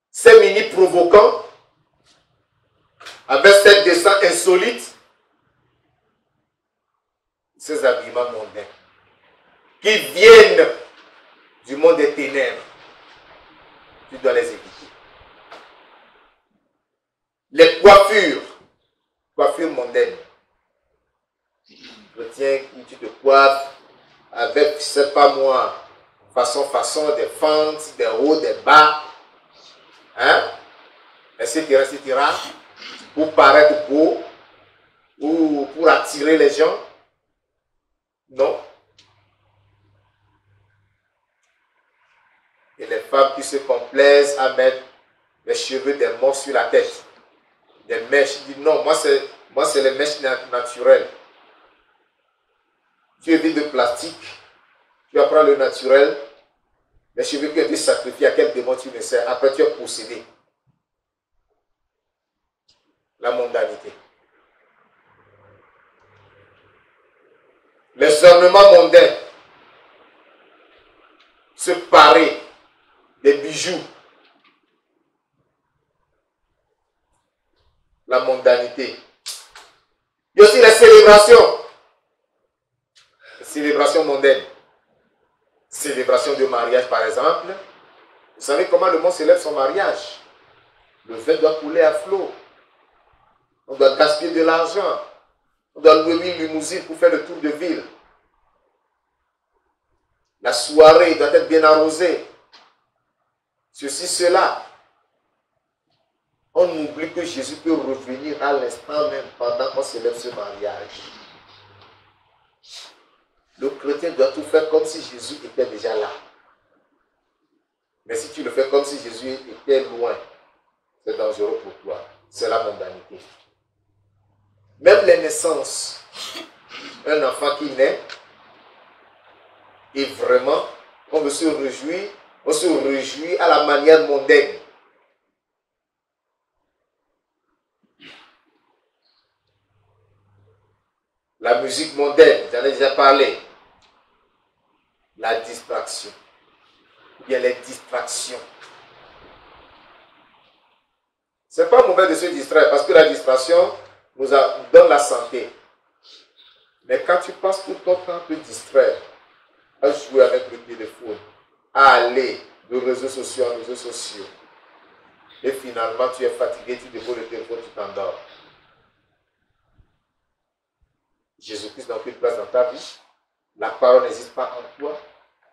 Ces mini provoquants, avec ces dessins insolites, ces habillements mondains, qui viennent du monde des ténèbres, tu dois les éviter. Les coiffures mondaines. Tiens, tu te coiffes avec, je ne sais pas moi, façon, des fentes, des hauts, des bas, hein, etc., pour paraître beau ou pour attirer les gens. Non. Et les femmes qui se complaisent à mettre les cheveux des morts sur la tête, des mèches, disent non, moi c'est les mèches naturelles. Tu évites de plastique, tu apprends le naturel, les cheveux qui ont été sacrifiés à quel démon tu ne sais, après tu es possédé. La mondanité. Les ornements mondains, se parer des bijoux, la mondanité. Il y a aussi les célébrations. Les célébrations mondaines. Célébration de mariage par exemple. Vous savez comment le monde célèbre son mariage? Le vin doit couler à flot. On doit gaspiller de l'argent. On doit louer une limousine pour faire le tour de ville. La soirée doit être bien arrosée. Ceci, cela. On oublie que Jésus peut revenir à l'instant même pendant qu'on célèbre ce mariage. Le chrétien doit tout faire comme si Jésus était déjà là. Mais si tu le fais comme si Jésus était loin, c'est dangereux pour toi. C'est la mondanité. Même les naissances. Un enfant qui naît, et vraiment, on se réjouit à la manière mondaine. La musique mondaine, j'en ai déjà parlé. La distraction. Ou bien les distractions. C'est pas mauvais de se distraire parce que la distraction nous donne la santé. Mais quand tu passes tout ton temps à te distraire, à jouer avec le téléphone, à aller de réseaux sociaux en réseaux sociaux, et finalement tu es fatigué, tu déposes le téléphone, tu t'endors. Jésus-Christ n'a aucune place dans ta vie. La parole n'existe pas en toi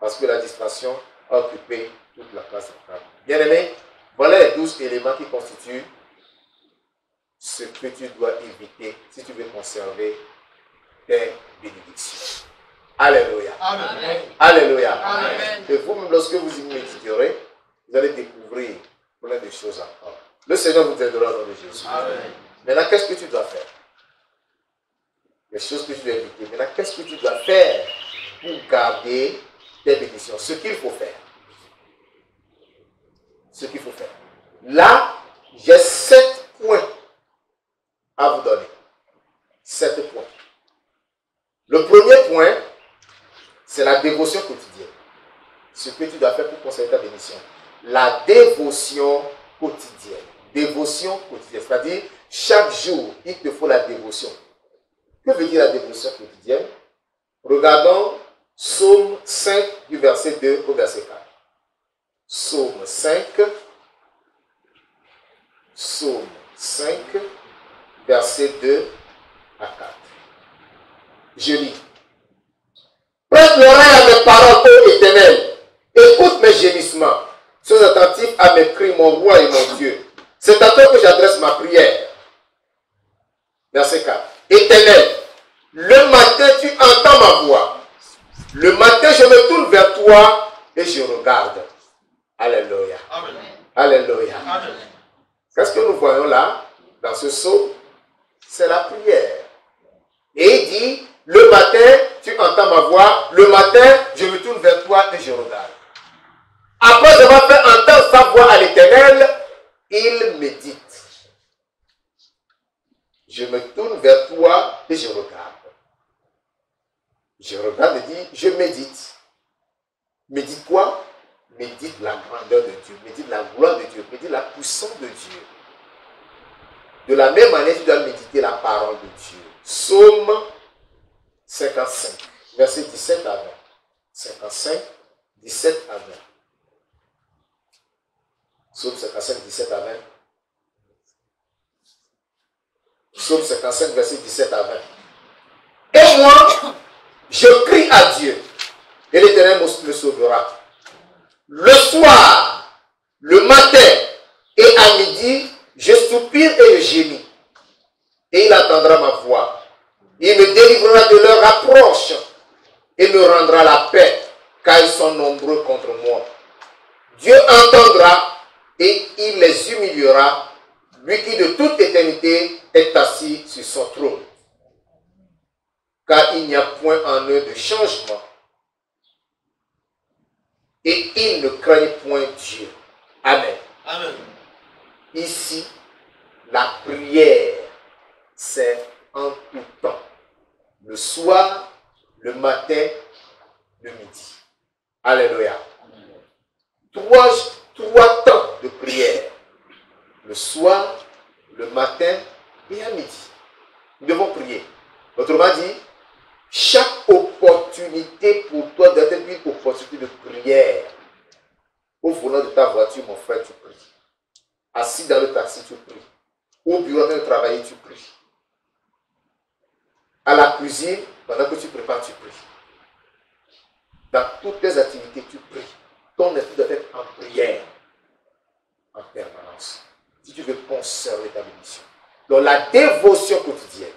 parce que la distraction a occupé toute la place dans ta vie. Bien aimé, voilà les 12 éléments qui constituent ce que tu dois éviter si tu veux conserver tes bénédictions. Alléluia. Amen. Alléluia. Amen. Et vous, lorsque vous y méditerez, vous allez découvrir plein de choses encore. Le Seigneur vous aidera dans le nom de Jésus. Amen. Maintenant, qu'est-ce que tu dois faire? Les choses que tu dois éviter. Maintenant, qu'est-ce que tu dois faire pour garder tes bénédictions? Ce qu'il faut faire. Ce qu'il faut faire. Là, j'ai 7 points à vous donner. 7 points. Le premier point, c'est la dévotion quotidienne. Ce que tu dois faire pour conserver ta bénédiction. La dévotion quotidienne. Dévotion quotidienne. C'est-à-dire, chaque jour, il te faut la dévotion. Que veut dire la dévotion quotidienne? Regardons Psaume 5 du verset 2 au verset 4. Psaume 5, verset 2 à 4. Je lis. Prête l'oreille à mes paroles, ô Éternel. Écoute mes gémissements. Sois attentif à mes cris, mon roi et mon Dieu. C'est à toi que j'adresse ma prière. Verset 4. Éternel, le matin tu entends ma voix. Le matin je me tourne vers toi et je regarde. Alléluia. Amen. Alléluia. Qu'est-ce que nous voyons là, dans ce psaume? C'est la prière. Et il dit, le matin, tu entends ma voix. Le matin, je me tourne vers toi et je regarde. Après avoir fait entendre sa voix à l'Éternel, il médite. Je me tourne vers toi et je regarde. Je regarde et dis, je médite. Médite quoi? Médite la grandeur de Dieu, médite la gloire de Dieu, médite la puissance de Dieu. De la même manière, tu dois méditer la parole de Dieu. Psaume 55, verset 17 à 20. 55, 17 à 20. Psaume 55, 17 à 20. Psaume 55, verset 17 à 20. Et moi, je crie à Dieu, et l'Éternel me sauvera. Le soir, le matin et à midi, je soupire et je gémis. Et il entendra ma voix. Il me délivrera de leur approche et me rendra la paix, car ils sont nombreux contre moi. Dieu entendra et il les humiliera, lui qui de toute éternité est assis sur son trône. Car il n'y a point en eux de changement. Et ils ne craignent point Dieu. Amen. Amen. Ici, la prière, c'est en tout temps. Le soir, le matin, le midi. Alléluia. Trois temps de prière. Le soir, le matin et à midi. Nous devons prier. Autrement dit, chaque opportunité pour toi doit être une opportunité de prière. Au volant de ta voiture, mon frère, tu pries. Assis dans le taxi, tu pries. Au bureau, en train de travailler, tu pries. À la cuisine, pendant que tu prépares, tu pries. Dans toutes tes activités, tu pries. Ton esprit doit être en prière en permanence. Si tu veux conserver ta bénédiction. Donc la dévotion quotidienne,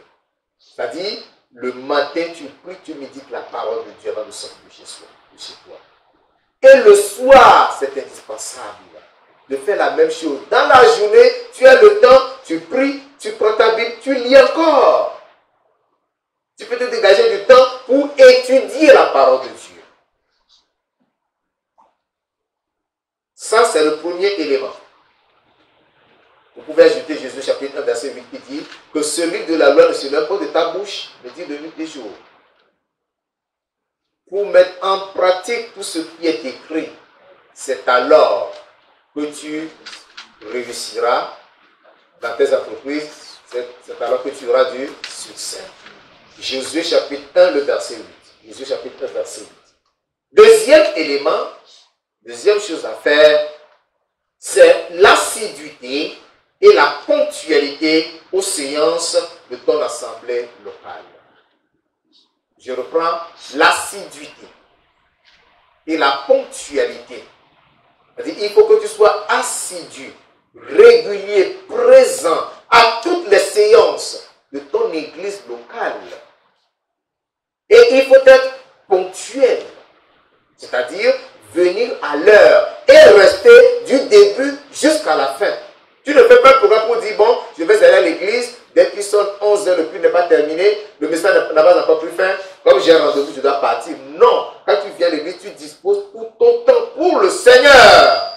c'est-à-dire le matin, tu pries, tu médites la parole de Dieu avant de sortir de chez toi. Et le soir, c'est indispensable de faire la même chose. Dans la journée, tu as le temps, tu pries, tu prends ta Bible, tu lis encore. Tu peux te dégager du temps pour étudier la parole de Dieu. Ça, c'est le premier élément. Vous pouvez ajouter Jésus chapitre 1, verset 8 qui dit que celui de la loi ne se lève pas de ta bouche, mais dit de nuit et jour. Pour mettre en pratique tout ce qui est écrit, c'est alors que tu réussiras dans tes entreprises, c'est alors que tu auras du succès. Josué chapitre 1, le verset 8. Josué chapitre 1, verset 8. Deuxième élément, deuxième chose à faire, c'est l'assiduité et la ponctualité aux séances de ton assemblée locale. Je reprends l'assiduité et la ponctualité. C'est-à-dire, il faut que tu sois assidu, régulier, présent à toutes les séances de ton église locale. Et il faut être ponctuel, c'est-à-dire venir à l'heure et rester du début jusqu'à la fin. Tu ne fais pas un programme pour dire, bon, je vais aller à l'église, dès qu'il sonne 11 h, le culte n'est pas terminé, le message n'a pas encore pris fin, comme j'ai un rendez-vous, je dois partir. Non, quand tu viens à l'église, tu disposes tout ton temps pour le Seigneur.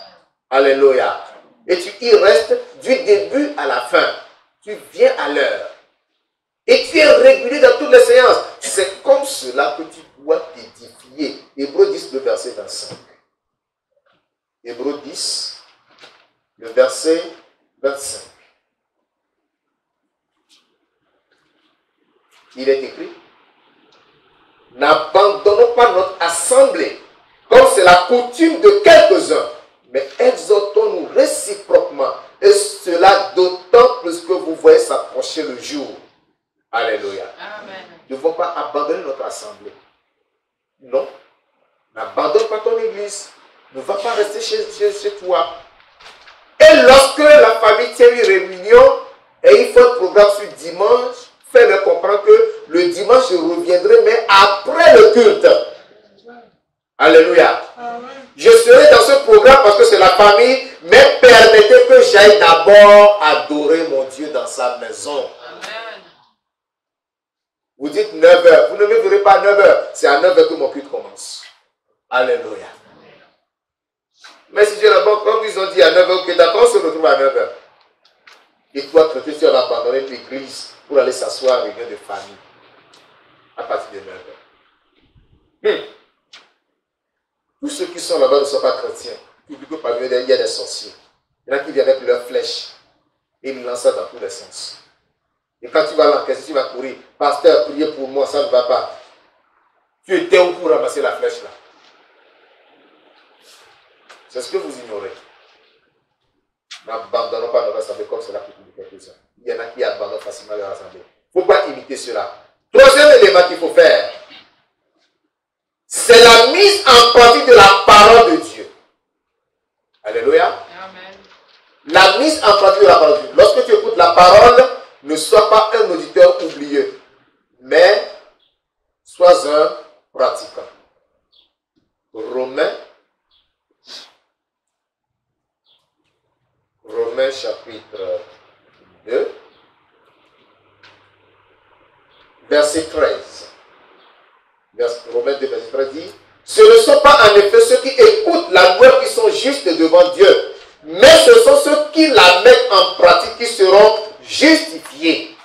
Alléluia. Et tu y restes du début à la fin. Tu viens à l'heure. Et tu es régulier dans toutes les séances. C'est comme cela que tu dois t'édifier. Hébreux 10, le verset 25. Hébreux 10, le verset 25. Il est écrit, n'abandonnons pas notre assemblée, comme c'est la coutume de quelques-uns, mais exhortons-nous réciproquement, et cela d'autant plus que vous voyez s'approcher le jour. Alléluia. Amen. Nous ne devons pas abandonner notre assemblée. Non. N'abandonne pas ton église. Ne va pas rester chez toi. Et lorsque la famille tient une réunion, et il faut un programme sur dimanche, seulement je reviendrai, mais après le culte. Alléluia. Je serai dans ce programme parce que c'est la famille, mais permettez que j'aille d'abord adorer mon Dieu dans sa maison. Vous dites 9h. Vous ne me verrez pas à 9h. C'est à 9h que mon culte commence. Alléluia. Mais si Dieu là-bas, comme ils ont dit à 9h, ok, d'accord, on se retrouve à 9h. Et toi, traiter, tu vas abandonner l'église pour aller s'asseoir à réunion de famille. À partir de 9h. Tous ceux qui sont là-bas ne sont pas chrétiens. N'oublie que parmi eux, il y a des sorciers. Il y en a qui viennent avec leurs flèches. Et ils lancent ça dans tous les sens. Et quand tu vas l'encaisser, tu vas courir. Pasteur, priez pour moi, ça ne va pas. Tu étais où pour ramasser la flèche là? C'est ce que vous ignorez. N'abandonnons pas nos assemblées comme cela pour publier quelques-uns. Il y en a qui abandonnent facilement leur assemblée. Il ne faut pas imiter cela. Troisième élément qu'il faut faire, c'est la mise en pratique de la parole de Dieu. Alléluia. Amen. La mise en pratique de la parole de Dieu. Lorsque tu écoutes la parole, ne sois pas un auditeur oublieux, mais sois un pratiquant. Romains chapitre 2, verset 13. Romains 2, verset 13 dit, ce ne sont pas en effet ceux qui écoutent la loi qui sont justes devant Dieu, mais ce sont ceux qui la mettent en pratique qui seront justifiés.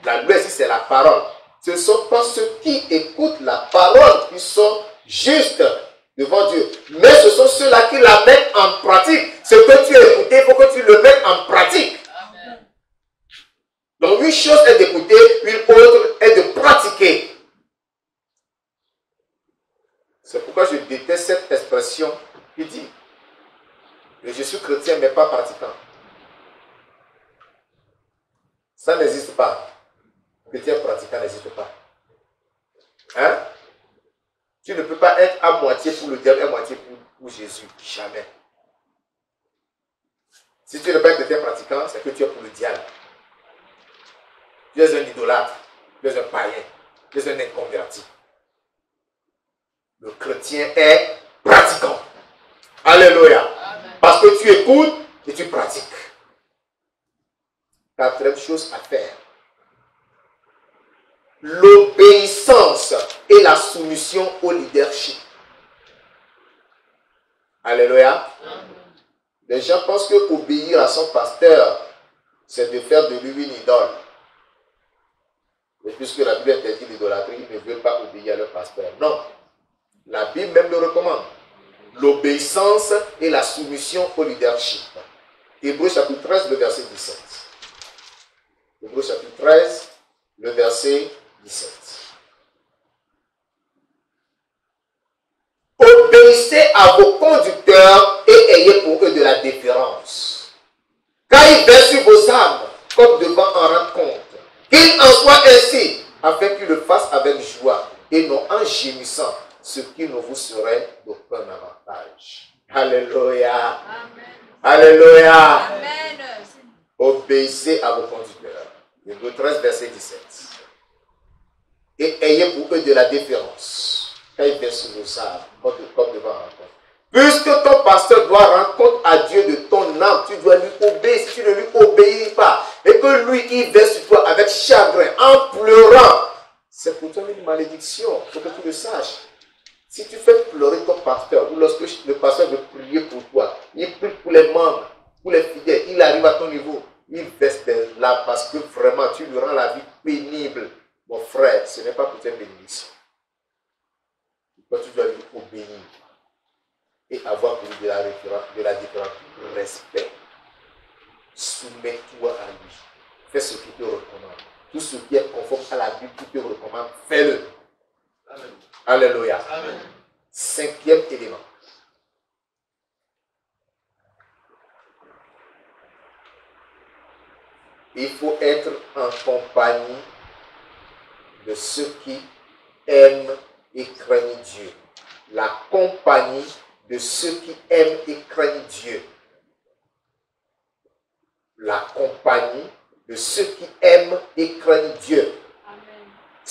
La loi ici, c'est la parole. Ce ne sont pas ceux qui écoutent la parole qui sont justes devant Dieu, mais ce sont ceux-là qui la mettent en pratique. Ce que tu as écouté, il faut que tu le mettes en pratique. Amen. Donc une chose est d'écouter, une autre est de pratiquer. C'est pourquoi je déteste cette expression qui dit je suis chrétien mais pas pratiquant. Ça n'existe pas. Chrétien pratiquant n'existe pas. Hein? Tu ne peux pas être à moitié pour le diable et à moitié pour Jésus. Jamais. Si tu n'es pas un chrétien pratiquant, c'est que tu es pour le diable. Tu es un idolâtre. Tu es un païen. Tu es un inconverti. Le chrétien est pratiquant. Alléluia. Amen. Parce que tu écoutes et tu pratiques. Quatrième chose à faire. L'obéissance et la soumission au leadership. Alléluia. Amen. Les gens pensent que obéir à son pasteur, c'est de faire de lui une idole. Et puisque la Bible interdit l'idolâtrie, ils ne veulent pas obéir à leur pasteur. Non. La Bible même le recommande. L'obéissance et la soumission au leadership. Hébreux chapitre 13, le verset 17. Hébreux chapitre 13, le verset 17. Obéissez à vos conducteurs et ayez pour eux de la déférence. Car ils versent sur vos âmes comme devant en rendre compte. Qu'il en soit ainsi, afin qu'ils le fassent avec joie et non en gémissant, ce qui ne vous serait d'aucun avantage. Alléluia. Amen. Alléluia. Amen. Obéissez à vos conducteurs. Hébreux 13, verset 17. Et ayez pour eux de la déférence. Quand ils versent sur vos âmes, comme devant un rencontre. Puisque ton pasteur doit rendre compte à Dieu de ton âme, tu dois lui obéir. Si tu ne lui obéis pas, et que lui, il verse sur toi avec chagrin, en pleurant, c'est pour toi une malédiction. Il faut que tu le saches. Si tu fais pleurer ton pasteur, ou lorsque le pasteur veut prier pour toi, il prie pour les membres, pour les fidèles, il arrive à ton niveau, il verse des larmes parce que vraiment tu lui rends la vie pénible. Mon frère, ce n'est pas pour tes bénédictions. Tu dois lui obéir et avoir pour lui de la différence, respect. Soumets-toi à lui. Fais ce qu'il te recommande. Tout ce qui est conforme à la Bible, qu'il te recommande, fais-le. Amen. Alléluia. Amen. Cinquième élément. Il faut être en compagnie de ceux qui aiment et craignent Dieu. La compagnie de ceux qui aiment et craignent Dieu. La compagnie de ceux qui aiment et craignent Dieu. Amen.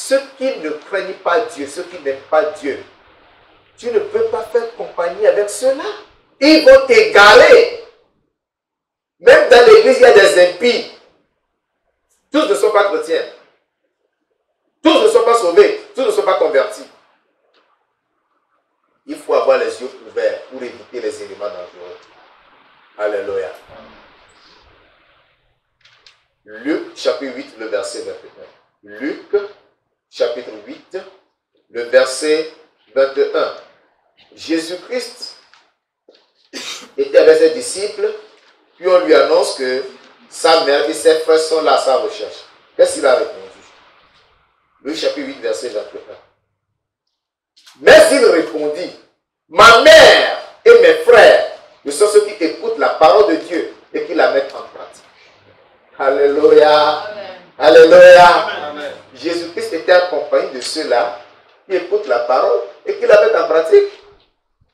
ceux qui ne craignent pas Dieu, ceux qui n'aiment pas Dieu, tu ne peux pas faire compagnie avec ceux-là. Ils vont t'égarer. Même dans l'église, il y a des impies. Tous ne sont pas chrétiens. Tous ne sont pas sauvés. Tous ne sont pas convertis. Il faut avoir les yeux ouverts pour éviter les éléments dangereux. Alléluia. Luc, chapitre 8, le verset 21. Luc, chapitre 8, le verset 21. Jésus-Christ était avec ses disciples, puis on lui annonce que sa mère et ses frères sont là à sa recherche. Qu'est-ce qu'il a répondu? Luc, chapitre 8, verset 21. Mais il répondit, ma mère et mes frères, ce sont ceux qui écoutent la parole de Dieu et qui la mettent en pratique. Alléluia. Amen. Alléluia. Amen. Jésus-Christ était accompagné de ceux-là qui écoutent la parole et qui la mettent en pratique.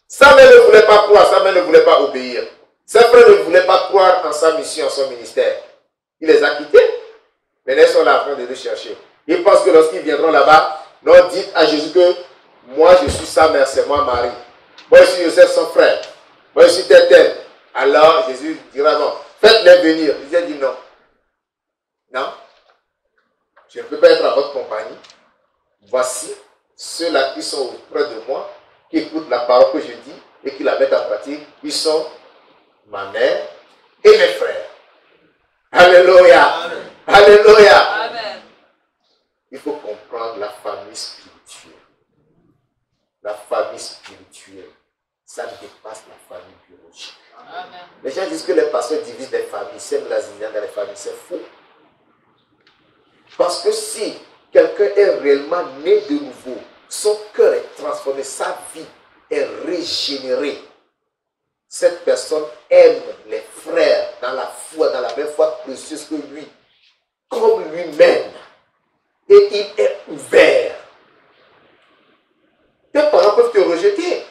Sa mère ne voulait pas croire, sa mère ne voulait pas obéir. Ses frères ne voulaient pas croire en sa mission, en son ministère. Il les a quittés. Maintenant, ils sont là en train de le chercher. Ils pensent que lorsqu'ils viendront là-bas, non, dites à Jésus que moi je suis sa mère, c'est moi Marie. Moi je suis Joseph son frère. Moi je suis tel. Alors Jésus dira non, faites-les venir. Ils ont dit non. Non, je ne peux pas être à votre compagnie. Voici ceux-là qui sont auprès de moi, qui écoutent la parole que je dis et qui la mettent en pratique. Ils sont ma mère et mes frères. Alléluia. Amen. Alléluia. Amen. Il faut comprendre la famille spirituelle. La famille spirituelle, ça dépasse la famille biologique. Amen. Les gens disent que les pasteurs divisent les familles, sèment la zizanie dans les familles. C'est faux. Parce que si quelqu'un est réellement né de nouveau, son cœur est transformé, sa vie est régénérée. Cette personne aime les frères dans la foi, dans la même foi précieuse que lui, comme lui-même. Et il est ouvert. Tes parents peuvent te rejeter.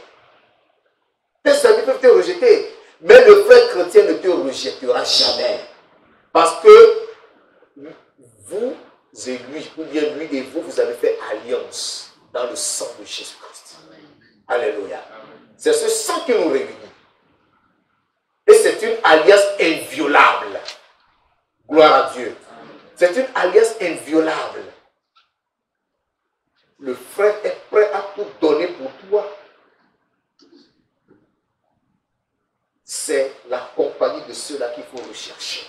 Tes amis peuvent te rejeter. Mais le vrai chrétien ne te rejettera jamais. Parce que vous et lui, ou bien lui et vous, vous avez fait alliance dans le sang de Jésus-Christ. Alléluia. C'est ce sang qui nous réunit. Et c'est une alliance inviolable. Gloire à Dieu. C'est une alliance inviolable. Le frère est prêt à tout donner pour toi. C'est la compagnie de ceux-là qu'il faut rechercher.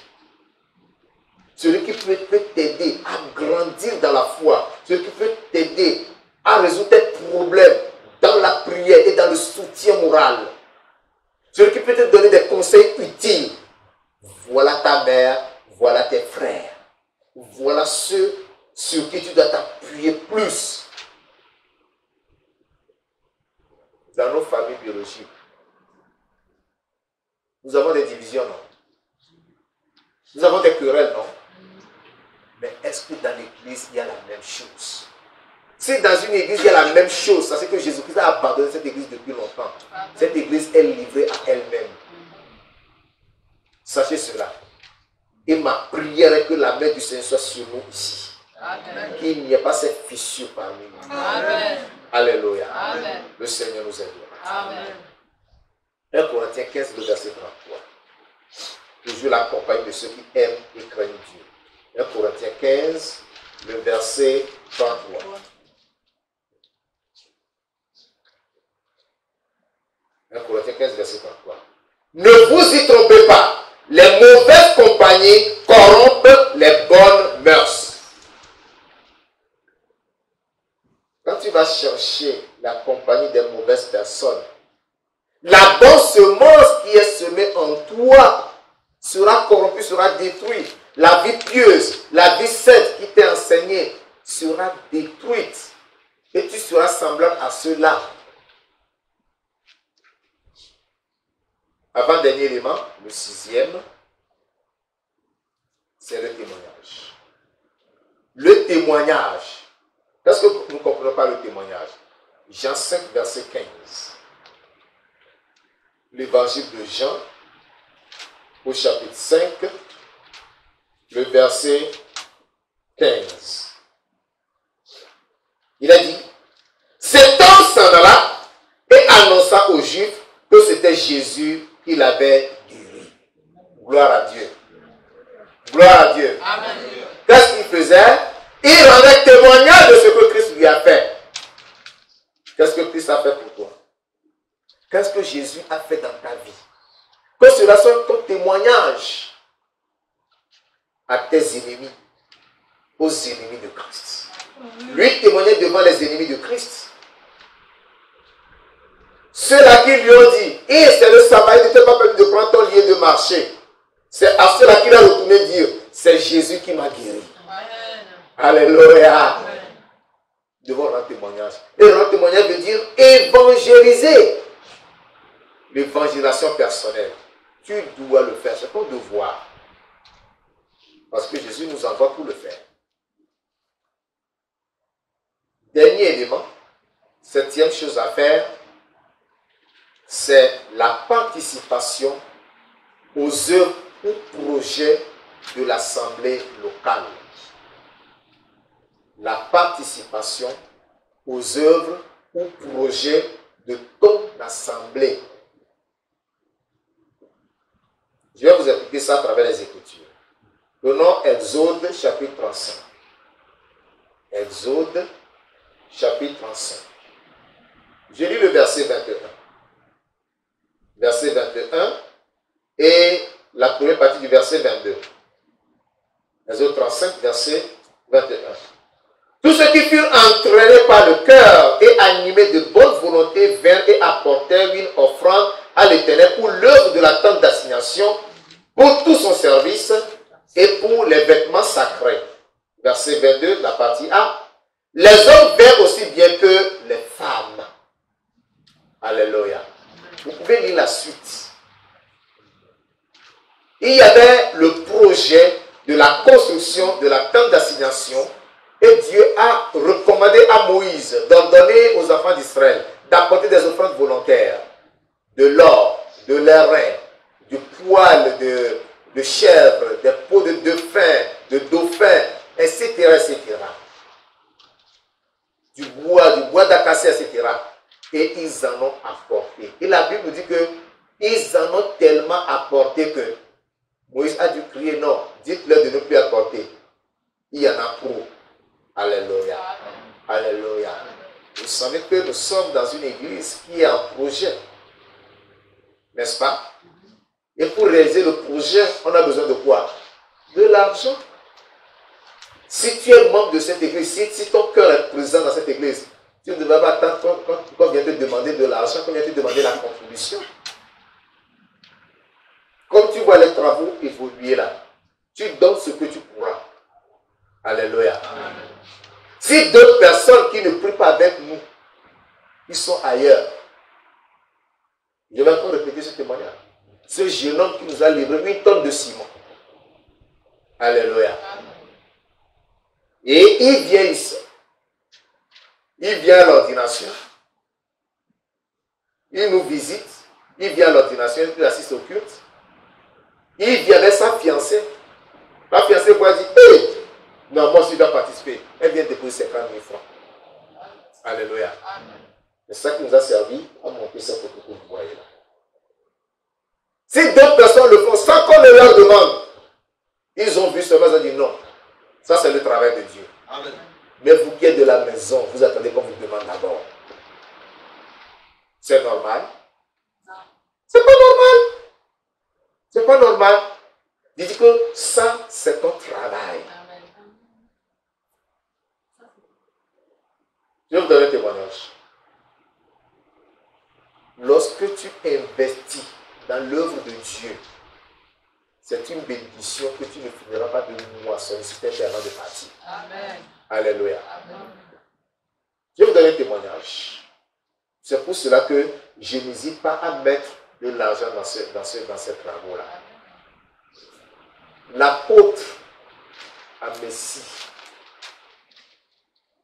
Celui qui peut t'aider à grandir dans la foi. Celui qui peut t'aider à résoudre tes problèmes dans la prière et dans le soutien moral. Celui qui peut te donner des conseils utiles. Voilà ta mère, voilà tes frères. Voilà ceux sur qui tu dois t'appuyer plus. Dans nos familles biologiques, nous avons des divisions, non? Nous avons des querelles, non? Mais est-ce que dans l'église, il y a la même chose? Si dans une église, il y a la même chose, ça c'est que Jésus-Christ a abandonné cette église depuis longtemps. Cette église est livrée à elle-même. Sachez cela. Et ma prière est que la main du Seigneur soit sur nous ici. Qu'il n'y ait pas cette fissure parmi nous. Amen. Alléluia. Amen. Le Seigneur nous aidera. Amen. 1 Corinthiens 15, le verset 33. Toujours la compagnie de ceux qui aiment et craignent Dieu. 1 Corinthiens 15, le verset 33. Corinthiens 15, verset 33. Ne vous y trompez pas. Les mauvaises compagnies corrompent les bonnes mœurs. Quand tu vas chercher la compagnie des mauvaises personnes, la bonne semence qui est semée en toi sera corrompue, sera détruite. La vie pieuse, la vie sainte qui t'est enseignée sera détruite. Et tu seras semblable à ceux-là. Avant-dernier élément, le 6e, c'est le témoignage. Le témoignage. Est-ce que nous ne comprenons pas le témoignage? Jean 5, verset 15. L'évangile de Jean, au chapitre 5, le verset 15. que c'était Jésus qui l'avait guéri. Gloire à Dieu. Gloire à Dieu. Qu'est-ce qu'il faisait? Il rendait témoignage de ce que Christ lui a fait. Qu'est-ce que Christ a fait pour toi? Qu'est-ce que Jésus a fait dans ta vie? Que cela soit ton témoignage à tes ennemis, aux ennemis de Christ. Lui témoignait devant les ennemis de Christ. Ceux-là qui lui ont dit, et c'est le sabbat, il n'était pas permis de prendre ton lieu de marché. C'est à ceux-là qu'il a retourné dire, c'est Jésus qui m'a guéri. Alléluia. Devant rendre témoignage. Et rendre témoignage veut dire évangéliser. L'évangélisation personnelle. Tu dois le faire, c'est ton devoir. Parce que Jésus nous envoie pour le faire. Dernier élément, septième chose à faire, c'est la participation aux œuvres ou projets de l'assemblée locale. La participation aux œuvres ou projets de ton assemblée. Je vais vous expliquer ça à travers les Écritures. Prenons Exode chapitre 35. Exode chapitre 35. Je lis le verset 21. Verset 21 et la première partie du verset 22. Exode 35, verset 21. Tous ceux qui furent entraînés par le cœur et animés de bonne volonté vinrent et apportèrent une offrande à l'Éternel pour l'œuvre de la tente d'assignation, pour tout son service et pour les vêtements sacrés. Verset 22, la partie A. Les hommes vinrent aussi bien que les femmes. Alléluia. Vous pouvez lire la suite. Il y avait le projet de la construction de la tente d'assignation et Dieu a recommandé à Moïse d'ordonner aux enfants d'Israël d'apporter des offrandes volontaires, de l'or, de l'airain, du poil de chèvre, des peaux de dauphin, etc., etc. Du bois d'acacia, etc. Et ils en ont apporté. Et la Bible nous dit que ils en ont tellement apporté que Moïse a dû crier, non, dites-leur de ne plus apporter. Il y en a trop. Alléluia. Alléluia. Vous savez que nous sommes dans une église qui est en projet. N'est-ce pas? Et pour réaliser le projet, on a besoin de quoi? De l'argent. Si tu es membre de cette église, si ton cœur est présent dans cette église, tu ne devrais pas attendre qu'on vienne te demander de l'argent, qu'on vienne te demander la contribution. Comme tu vois les travaux évoluer là, tu donnes ce que tu pourras. Alléluia. Amen. Si d'autres personnes qui ne prient pas avec nous, ils sont ailleurs, je vais encore répéter ce témoignage. Ce jeune homme qui nous a livré 8 tonnes de ciment. Alléluia. Amen. Et il vient ici. Il vient à l'ordination. Il nous visite. Il vient à l'ordination. Il assiste au culte. Il vient avec sa fiancée. La fiancée va dire, hey, non, moi je dois participer. Elle vient déposer 50 000 francs. Alléluia. C'est ça qui nous a servi à monter cette photo que vous voyez là. Si d'autres personnes le font sans qu'on ne leur demande, ils ont vu seulement, ils ont dit non. Ça, c'est le travail de Dieu. Amen. Mais vous qui êtes de la maison, vous attendez qu'on vous demande d'abord. C'est normal? Non. C'est pas normal. C'est pas normal. Dites que ça, c'est ton travail. Amen. Je vais vous donner un témoignage. Lorsque tu investis dans l'œuvre de Dieu, c'est une bénédiction que tu ne finiras pas de moissonner si tu es avant de partir. Amen. Alléluia. Amen. Je vais vous donner un témoignage. C'est pour cela que je n'hésite pas à mettre de l'argent dans ces travaux-là. L'apôtre à Messie,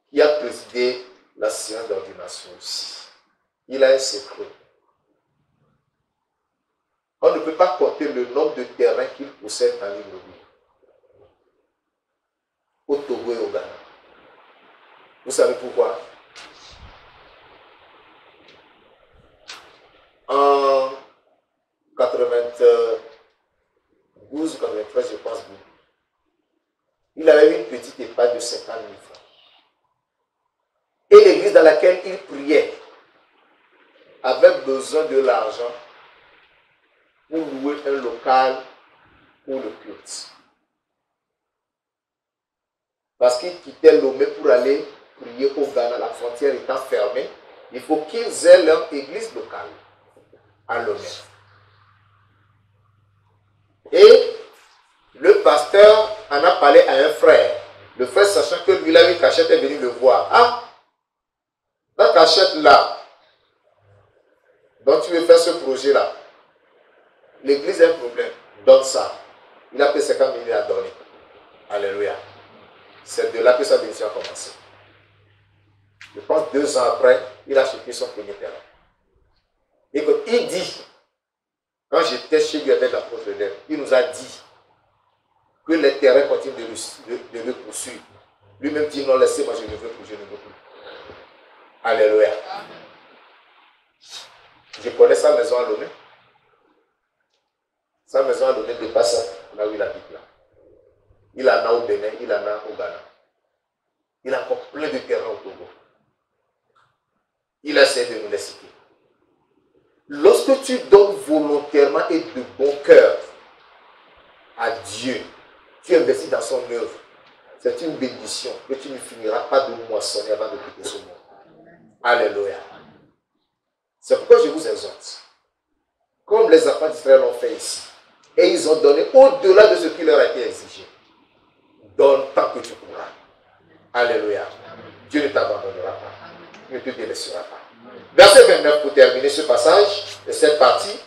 qui a présidé la séance d'ordination aussi, il a un secret. On ne peut pas compter le nombre de terrains qu'il possède en Libreville, au Togo et au Ghana. Vous savez pourquoi? En petite épargne de 50 000 francs. Et l'église dans laquelle il priait avait besoin de l'argent pour louer un local pour le culte. Parce qu'ils quittaient Lomé pour aller prier au Ghana, la frontière étant fermée, il faut qu'ils aient leur église locale à Lomé. Et le pasteur en a parlé à un frère. Le frère, sachant que lui, il a une cachette, est venu le voir. Ah, la cachette là, dont tu veux faire ce projet-là, l'église a un problème. Donne ça. Il a payé 50 000 à donner. Alléluia. C'est de là que sa bénédiction a commencé. Je pense 2 ans après, il a acheté son premier terrain. Et il dit, quand j'étais chez lui avec l'apôtre d'Ève, il nous a dit que les terrains continuent de le poursuivre. Lui-même dit non, laissez-moi, je ne veux plus, je ne veux plus. Alléluia. Je connais sa maison à Lomé. Sa maison à Lomé dépasse là où il habite là. Il en a au Bénin, il en a au Ghana. Il a encore plein de terrains au Togo. Il a essayé de nous les citer. Lorsque tu donnes volontairement et de bon cœur à Dieu, tu investis dans son œuvre. C'est une bénédiction que tu ne finiras pas de moissonner avant de quitter ce monde. Alléluia. C'est pourquoi je vous exhorte. Comme les enfants d'Israël l'ont fait ici. Et ils ont donné au-delà de ce qui leur a été exigé. Donne tant que tu pourras. Alléluia. Dieu ne t'abandonnera pas. Ne te délaissera pas. Verset 29 pour terminer ce passage de cette partie.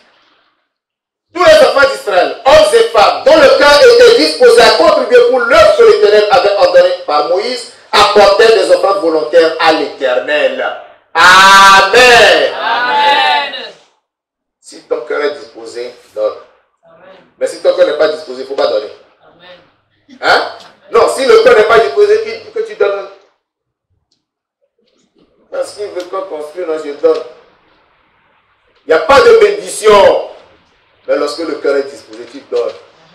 Tous les enfants d'Israël, hommes et femmes, dont le cœur était disposé à contribuer pour l'œuvre que l'Éternel avait ordonnée par Moïse, apportèrent des offrandes volontaires à l'Éternel. Amen. Amen. Si ton cœur est disposé, donne. Amen. Mais si ton cœur n'est pas disposé, il ne faut pas donner. Amen. Hein? Non, si le cœur n'est pas disposé, que tu donnes. Parce qu'il veut qu'on construise, non, je donne. Il n'y a pas de bénédiction. Mais lorsque le cœur est disposé, tu donnes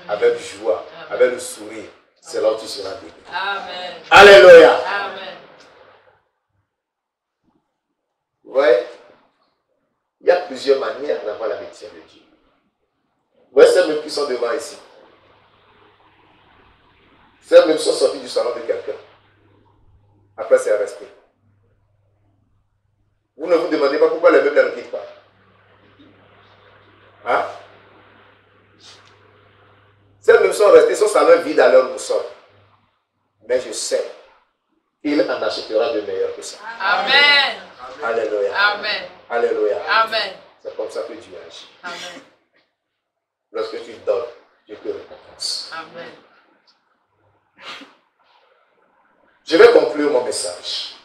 avec joie, avec le sourire. C'est là où tu seras béni. Amen. Alléluia. Amen. Vous voyez, il y a plusieurs manières d'avoir la bénédiction de Dieu. Vous voyez, ces mêmes qui sont devant ici. Ces mêmes sont sortis du salon de quelqu'un. Après, c'est resté. Vous ne vous demandez pas pourquoi les meubles ne quittent pas. Hein? Ces mêmes sont restés, son salon vide à leur boussole. Mais je sais qu'il en achètera de meilleurs que ça. Amen. Alléluia. Amen. Alléluia. Amen. C'est comme ça que Dieu agit. Amen. Lorsque tu donnes, Dieu te récompense. Amen. Je vais conclure mon message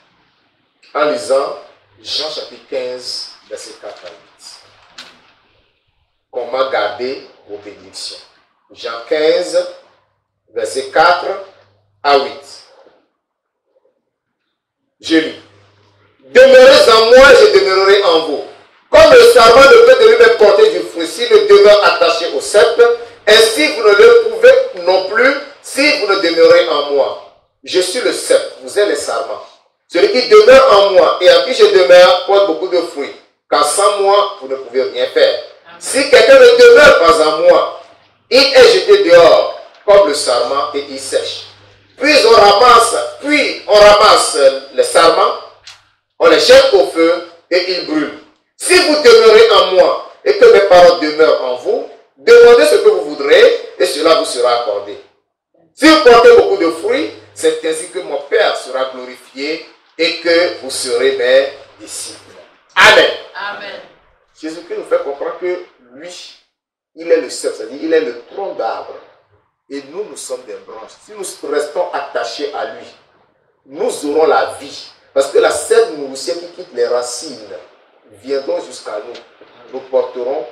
en lisant Jean chapitre 15, verset 4 à 8. Comment garder vos bénédictions. Jean 15, verset 4 à 8. Je lis. Demeurez en moi, je demeurerai en vous. Comme le sarment ne peut de lui-même porter du fruit s'il ne demeure attaché au cep, ainsi vous ne le pouvez non plus si vous ne demeurez en moi. Je suis le cep, vous êtes les sarments. Celui qui demeure en moi et en qui je demeure porte beaucoup de fruits, car sans moi, vous ne pouvez rien faire. Amen. Si quelqu'un ne demeure pas en moi, il est jeté dehors comme le sarment et il sèche. Puis on ramasse les sarments, on les jette au feu et ils brûlent. Si vous demeurez en moi et que mes paroles demeurent en vous, demandez ce que vous voudrez et cela vous sera accordé. Si vous portez beaucoup de fruits, c'est ainsi que mon Père sera glorifié et que vous serez mes disciples. Amen. Amen. Jésus-Christ nous fait comprendre que lui, il est le cep, c'est-à-dire il est le tronc d'arbre. Et nous, nous sommes des branches. Si nous restons attachés à lui, nous aurons la vie. Parce que la sève nourricière qui quitte les racines viendront jusqu'à nous. Nous porterons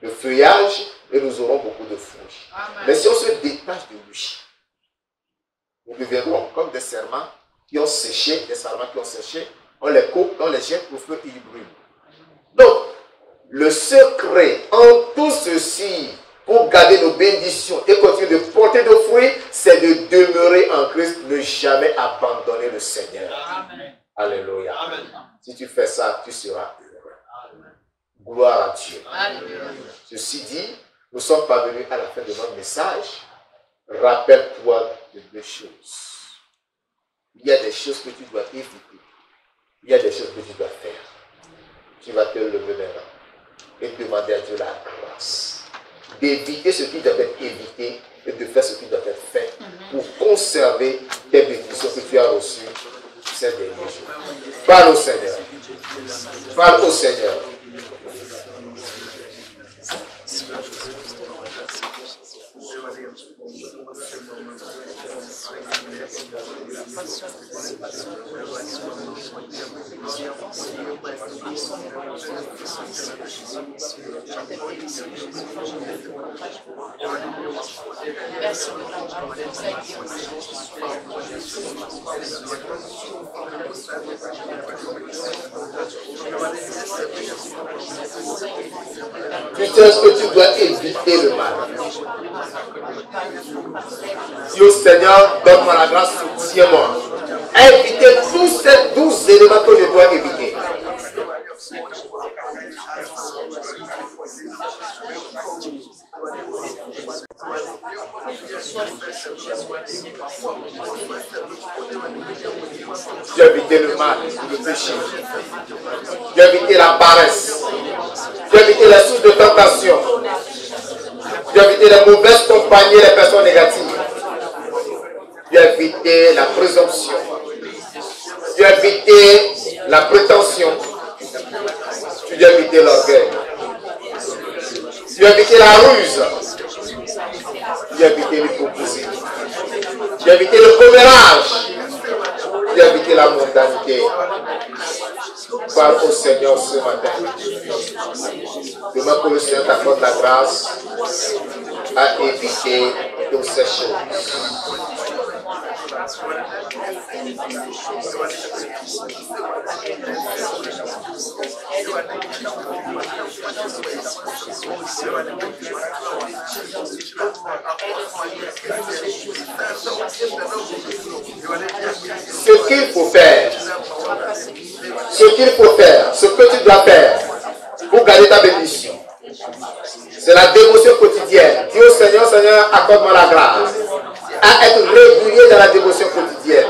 le feuillage et nous aurons beaucoup de fruits. Amen. Mais si on se détache de lui, nous deviendrons comme des serments qui ont séché, des sarments qui ont séché, on les coupe, on les jette au feu et ils brûlent. Donc, le secret en tout ceci pour garder nos bénédictions et continuer de porter de fruits, c'est de demeurer en Christ, ne jamais abandonner le Seigneur. Amen. Alléluia. Amen. Si tu fais ça, tu seras heureux. Amen. Gloire à Dieu. Amen. Ceci dit, nous sommes parvenus à la fin de notre message. Rappelle-toi de deux choses. Il y a des choses que tu dois éviter. Il y a des choses que tu dois faire. Tu vas te lever maintenant et demander à Dieu la grâce d'éviter ce qui doit être évité et de faire ce qui doit être fait pour conserver tes bénédictions que tu as reçues ces derniers jours. Parle au Seigneur. Parle au Seigneur. Tu sais ce que tu dois éviter le mal. Dis au Seigneur, donne-moi la grâce, soutiens-moi. Évitez tous ces 12 éléments que je dois éviter. Tu as évité le mal, le péché. Tu as évité la paresse. Tu as évité les sources de tentation. Tu as évité les mauvaises compagnies, les personnes négatives. Tu as évité la présomption. Tu as évité la prétention. Tu as évité l'orgueil. Tu as évité la ruse. Tu as évité l'hypocrisie. Tu as évité le commérage. Tu as évité la mondanité. Parle au Seigneur ce matin. Demande que le Seigneur t'accorde la grâce à éviter toutes ces choses. Ce qu'il faut faire, ce que tu dois faire pour garder ta bénédiction, c'est la dévotion quotidienne. Dis au Seigneur, Seigneur, accorde-moi la grâce à être régulier dans la dévotion quotidienne.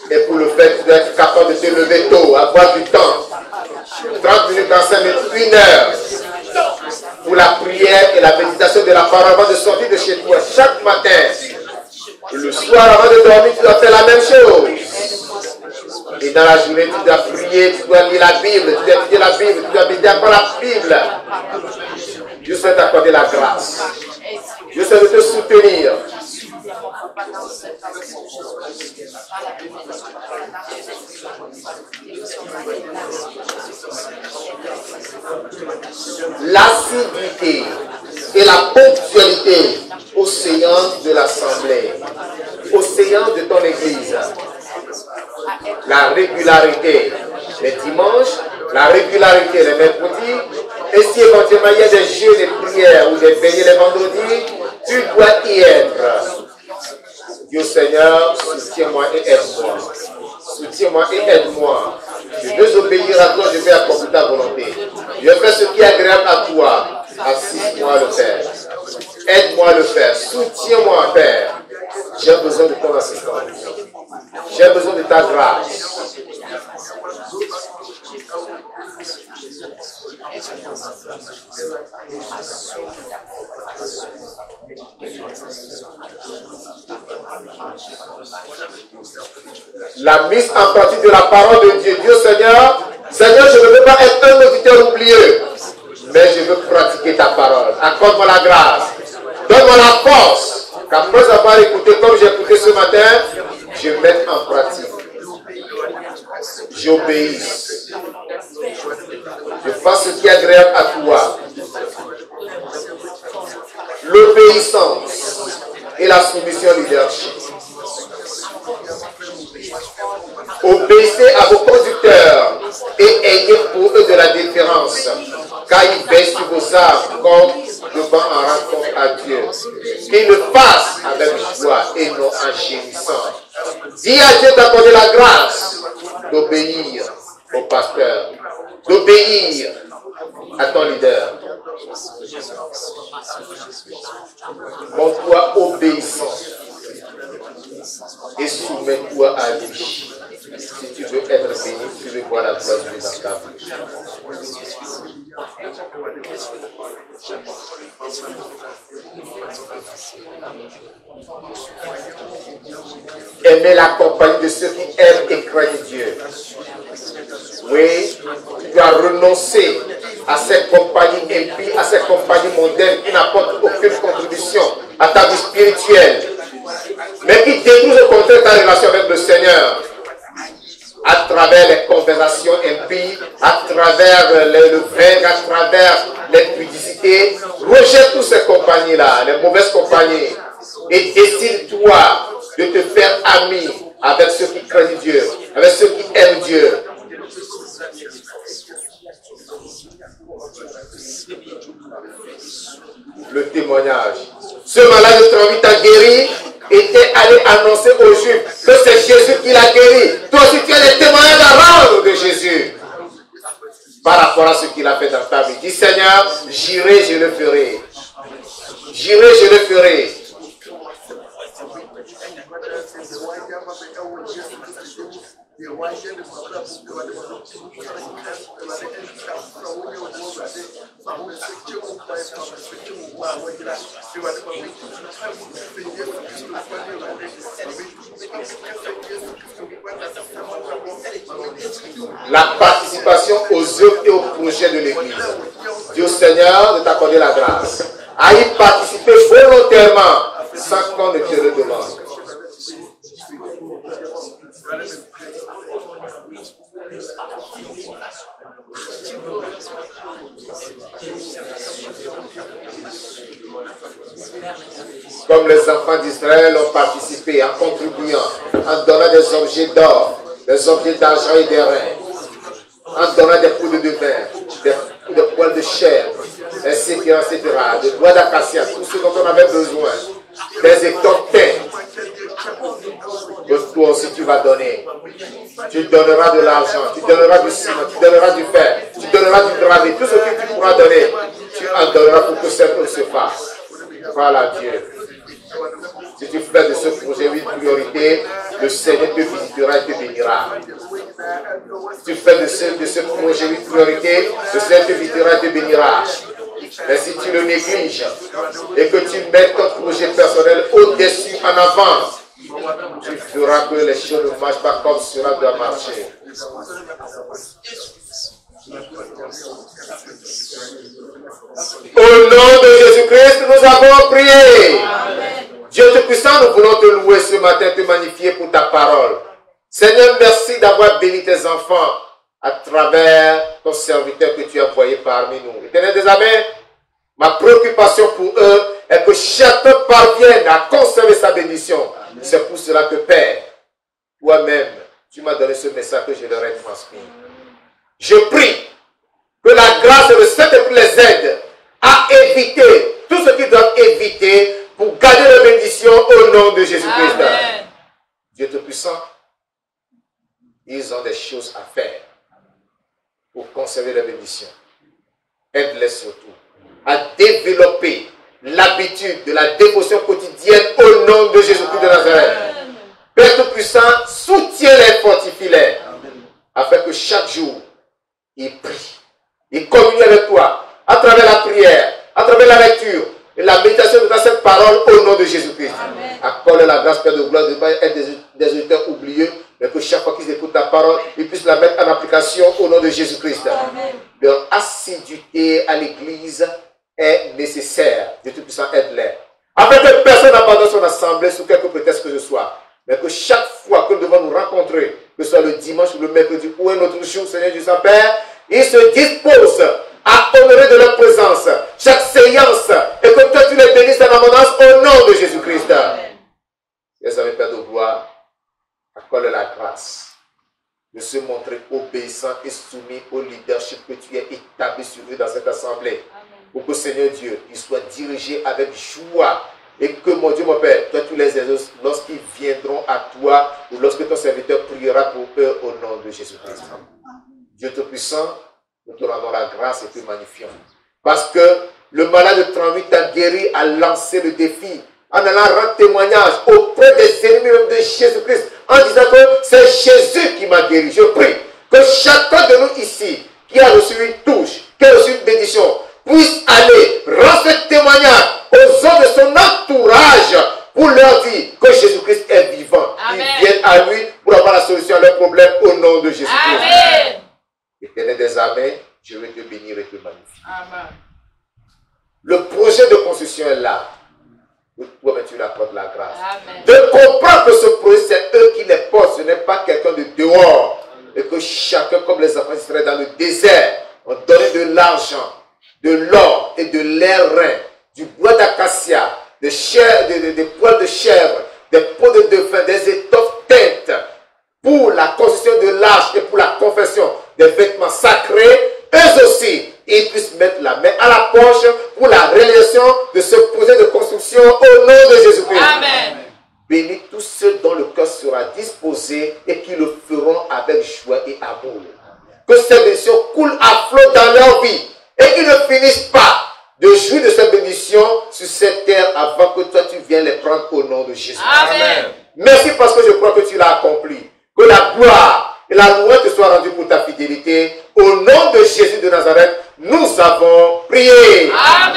Et pour le faire, tu dois être capable de te lever tôt, avoir du temps. 30 minutes, 35 minutes, 1 heure. Pour la prière et la méditation de la parole avant de sortir de chez toi chaque matin. Et le soir, avant de dormir, tu dois faire la même chose. Et dans la journée, tu dois prier, tu dois lire la Bible, tu dois étudier la Bible, tu dois méditer encore la Bible. Dieu souhaite t'accorder la grâce. Dieu souhaite te soutenir. L'assiduité et la ponctualité aux séances de l'Assemblée, aux séances de ton Église. La régularité les dimanches, la régularité les mercredis, et si éventuellement il y a des jeux de prière ou des veillées les vendredis, tu dois y être. Dieu Seigneur, soutiens-moi et aide-moi. Soutiens-moi et aide-moi. Je veux obéir à toi, je vais accomplir ta volonté. Je vais faire ce qui est agréable à toi. Assiste-moi à le faire. Aide-moi à le faire. Soutiens-moi, Père. J'ai besoin de ton assistance. J'ai besoin de ta grâce. La mise en pratique de la parole de Dieu. Dieu Seigneur, Seigneur, je ne veux pas être un auditeur oublieux, mais je veux pratiquer ta parole. Accorde-moi la grâce. Donne-moi la force. Qu'après avoir écouté comme j'ai écouté ce matin, je mette en pratique. J'obéisse. Je fasse ce qui est agréable à toi. L'obéissance et la soumission au leadership. Obéissez à vos conducteurs et ayez pour eux de la déférence, car ils veillent sur vos âmes Qu'il le fasse avec joie et non en gémissant. Dis à Dieu d'accorder la grâce d'obéir au pasteur, d'obéir à ton leader. Montre-toi obéissant et soumets-toi à lui. Si tu veux être béni, tu veux voir la gloire de Dieu dans ta vie. Aimer la compagnie de ceux qui aiment et craignent Dieu. Oui, tu dois renoncer à ces compagnies impies, à ces compagnies mondaines qui n'apportent aucune contribution à ta vie spirituelle, mais qui détruisent au contraire ta relation avec le Seigneur. À travers les conversations impies, à travers le vin, à travers les pudicités, rejette toutes ces compagnies-là, les mauvaises compagnies, et décide-toi de te faire ami avec ceux qui craignent Dieu, avec ceux qui aiment Dieu. Le témoignage. Ce malade de 38 ans guéri était allé annoncer aux Juifs que c'est Jésus qui l'a guéri. Toi aussi tu as des témoignages à rendre de Jésus par rapport à ce qu'il a fait dans ta vie. Dis Seigneur, j'irai, je le ferai. J'irai, je le ferai. La participation aux œuvres et aux projets de l'Église. Dis au Seigneur de t'accorder la grâce à y participer volontairement sans qu'on ne te le demande. Comme les enfants d'Israël ont participé en contribuant, en donnant des objets d'or, des objets d'argent et des reins, en donnant des poudres de vin, des poils de chair, etc., des bois d'acacia, tout ce dont on avait besoin, des étoffes teintes. Toi aussi tu vas donner. Tu donneras de l'argent, tu donneras du ciment, tu donneras du fer, tu donneras du gravier, tout ce que tu pourras donner, tu en donneras pour que cette œuvre se fasse. Voilà Dieu. Si tu fais de ce projet une priorité, le Seigneur te visitera et te bénira. Si tu fais de ce projet une priorité, le Seigneur te visitera et te bénira. Mais si tu le négliges et que tu mets ton projet personnel au-dessus, en avant, tu feras que les choses ne marchent pas comme cela doit marcher. Au nom de Jésus-Christ, nous avons prié. Amen. Dieu Tout-Puissant, nous voulons te louer ce matin, te magnifier pour ta parole. Seigneur, merci d'avoir béni tes enfants à travers ton serviteur que tu as envoyé parmi nous. Éternel des Amens, ma préoccupation pour eux est que chacun parvienne à conserver sa bénédiction. C'est pour cela que Père, toi-même, tu m'as donné ce message que je leur ai transmis. Je prie que la grâce et le Saint-Esprit les aident à éviter tout ce qu'ils doivent éviter pour garder la bénédiction au nom de Jésus-Christ. Dieu Tout-Puissant, ils ont des choses à faire pour conserver la bénédiction. Aide-les surtout à développer l'habitude de la dévotion quotidienne au nom de Jésus-Christ de Nazareth. Père Tout-Puissant, soutiens-les, fortifie-les, afin que chaque jour, ils prient, ils communient avec toi, à travers la prière, à travers la lecture, et la méditation de ta sainte parole au nom de Jésus-Christ. Accorde la grâce, Père de gloire, de ne pas être des auditeurs oublieux, mais que chaque fois qu'ils écoutent ta parole, ils puissent la mettre en application au nom de Jésus-Christ. Leur assiduité à l'église est nécessaire. Dieu Tout-Puissant, aide-les. Afin que personne n'abandonne son assemblée sous quelque prétexte que ce soit. Mais que chaque fois que nous devons nous rencontrer, que ce soit le dimanche ou le mercredi ou un autre jour, Seigneur Dieu Saint-Père, ils se disposent à honorer de leur présence chaque séance et que toi tu les bénisses en abondance au nom de Jésus-Christ. Les amis, Père de gloire, accorde la grâce de se montrer obéissant et soumis au leadership que tu as établi sur eux dans cette assemblée. Pour que Seigneur Dieu, il soit dirigé avec joie Et que mon Dieu, mon Père, toi tu les exauces lorsqu'ils viendront à toi ou lorsque ton serviteur priera pour eux au nom de Jésus-Christ. Dieu Tout-Puissant, nous te rendons la grâce et te magnifions. Parce que le malade de 38 a guéri, a lancé le défi en allant rendre témoignage auprès des ennemis même de Jésus-Christ en disant que c'est Jésus qui m'a guéri. Je prie que chacun de nous ici qui a reçu une touche, qui a reçu une bénédiction, puisse aller rendre ce témoignage aux hommes de son entourage pour leur dire que Jésus-Christ est vivant. Amen. Ils viennent à lui pour avoir la solution à leurs problèmes au nom de Jésus-Christ. Éternel des armées, je vais te bénir et te magnifier. Amen. Le projet de construction est là. Toi, tu l'accordes la grâce. Amen. De comprendre que ce projet, c'est eux qui les portent. Ce n'est pas quelqu'un de dehors. Et que chacun, comme les enfants d'Israël dans le désert, ont donné de l'argent, de l'or et de l'airain, du bois d'acacia, des poils de chèvre, des peaux de dauphin, des étoffes teintes pour la construction de l'arche et pour la confession des vêtements sacrés. Eux aussi, ils puissent mettre la main à la poche pour la réalisation de ce projet de construction au nom de Jésus-Christ. Amen. Bénis tous ceux dont le cœur sera disposé et qui le feront avec joie et amour. Que ces bénédictions coulent à flot dans leur vie et qu'ils ne finissent pas de jouir de ces bénédictions sur cette terre avant que toi tu viennes les prendre au nom de Jésus. Amen. Merci parce que je crois que tu l'as accompli. Que la gloire et la louange te soient rendues pour ta fidélité. Au nom de Jésus de Nazareth, nous avons prié. Amen.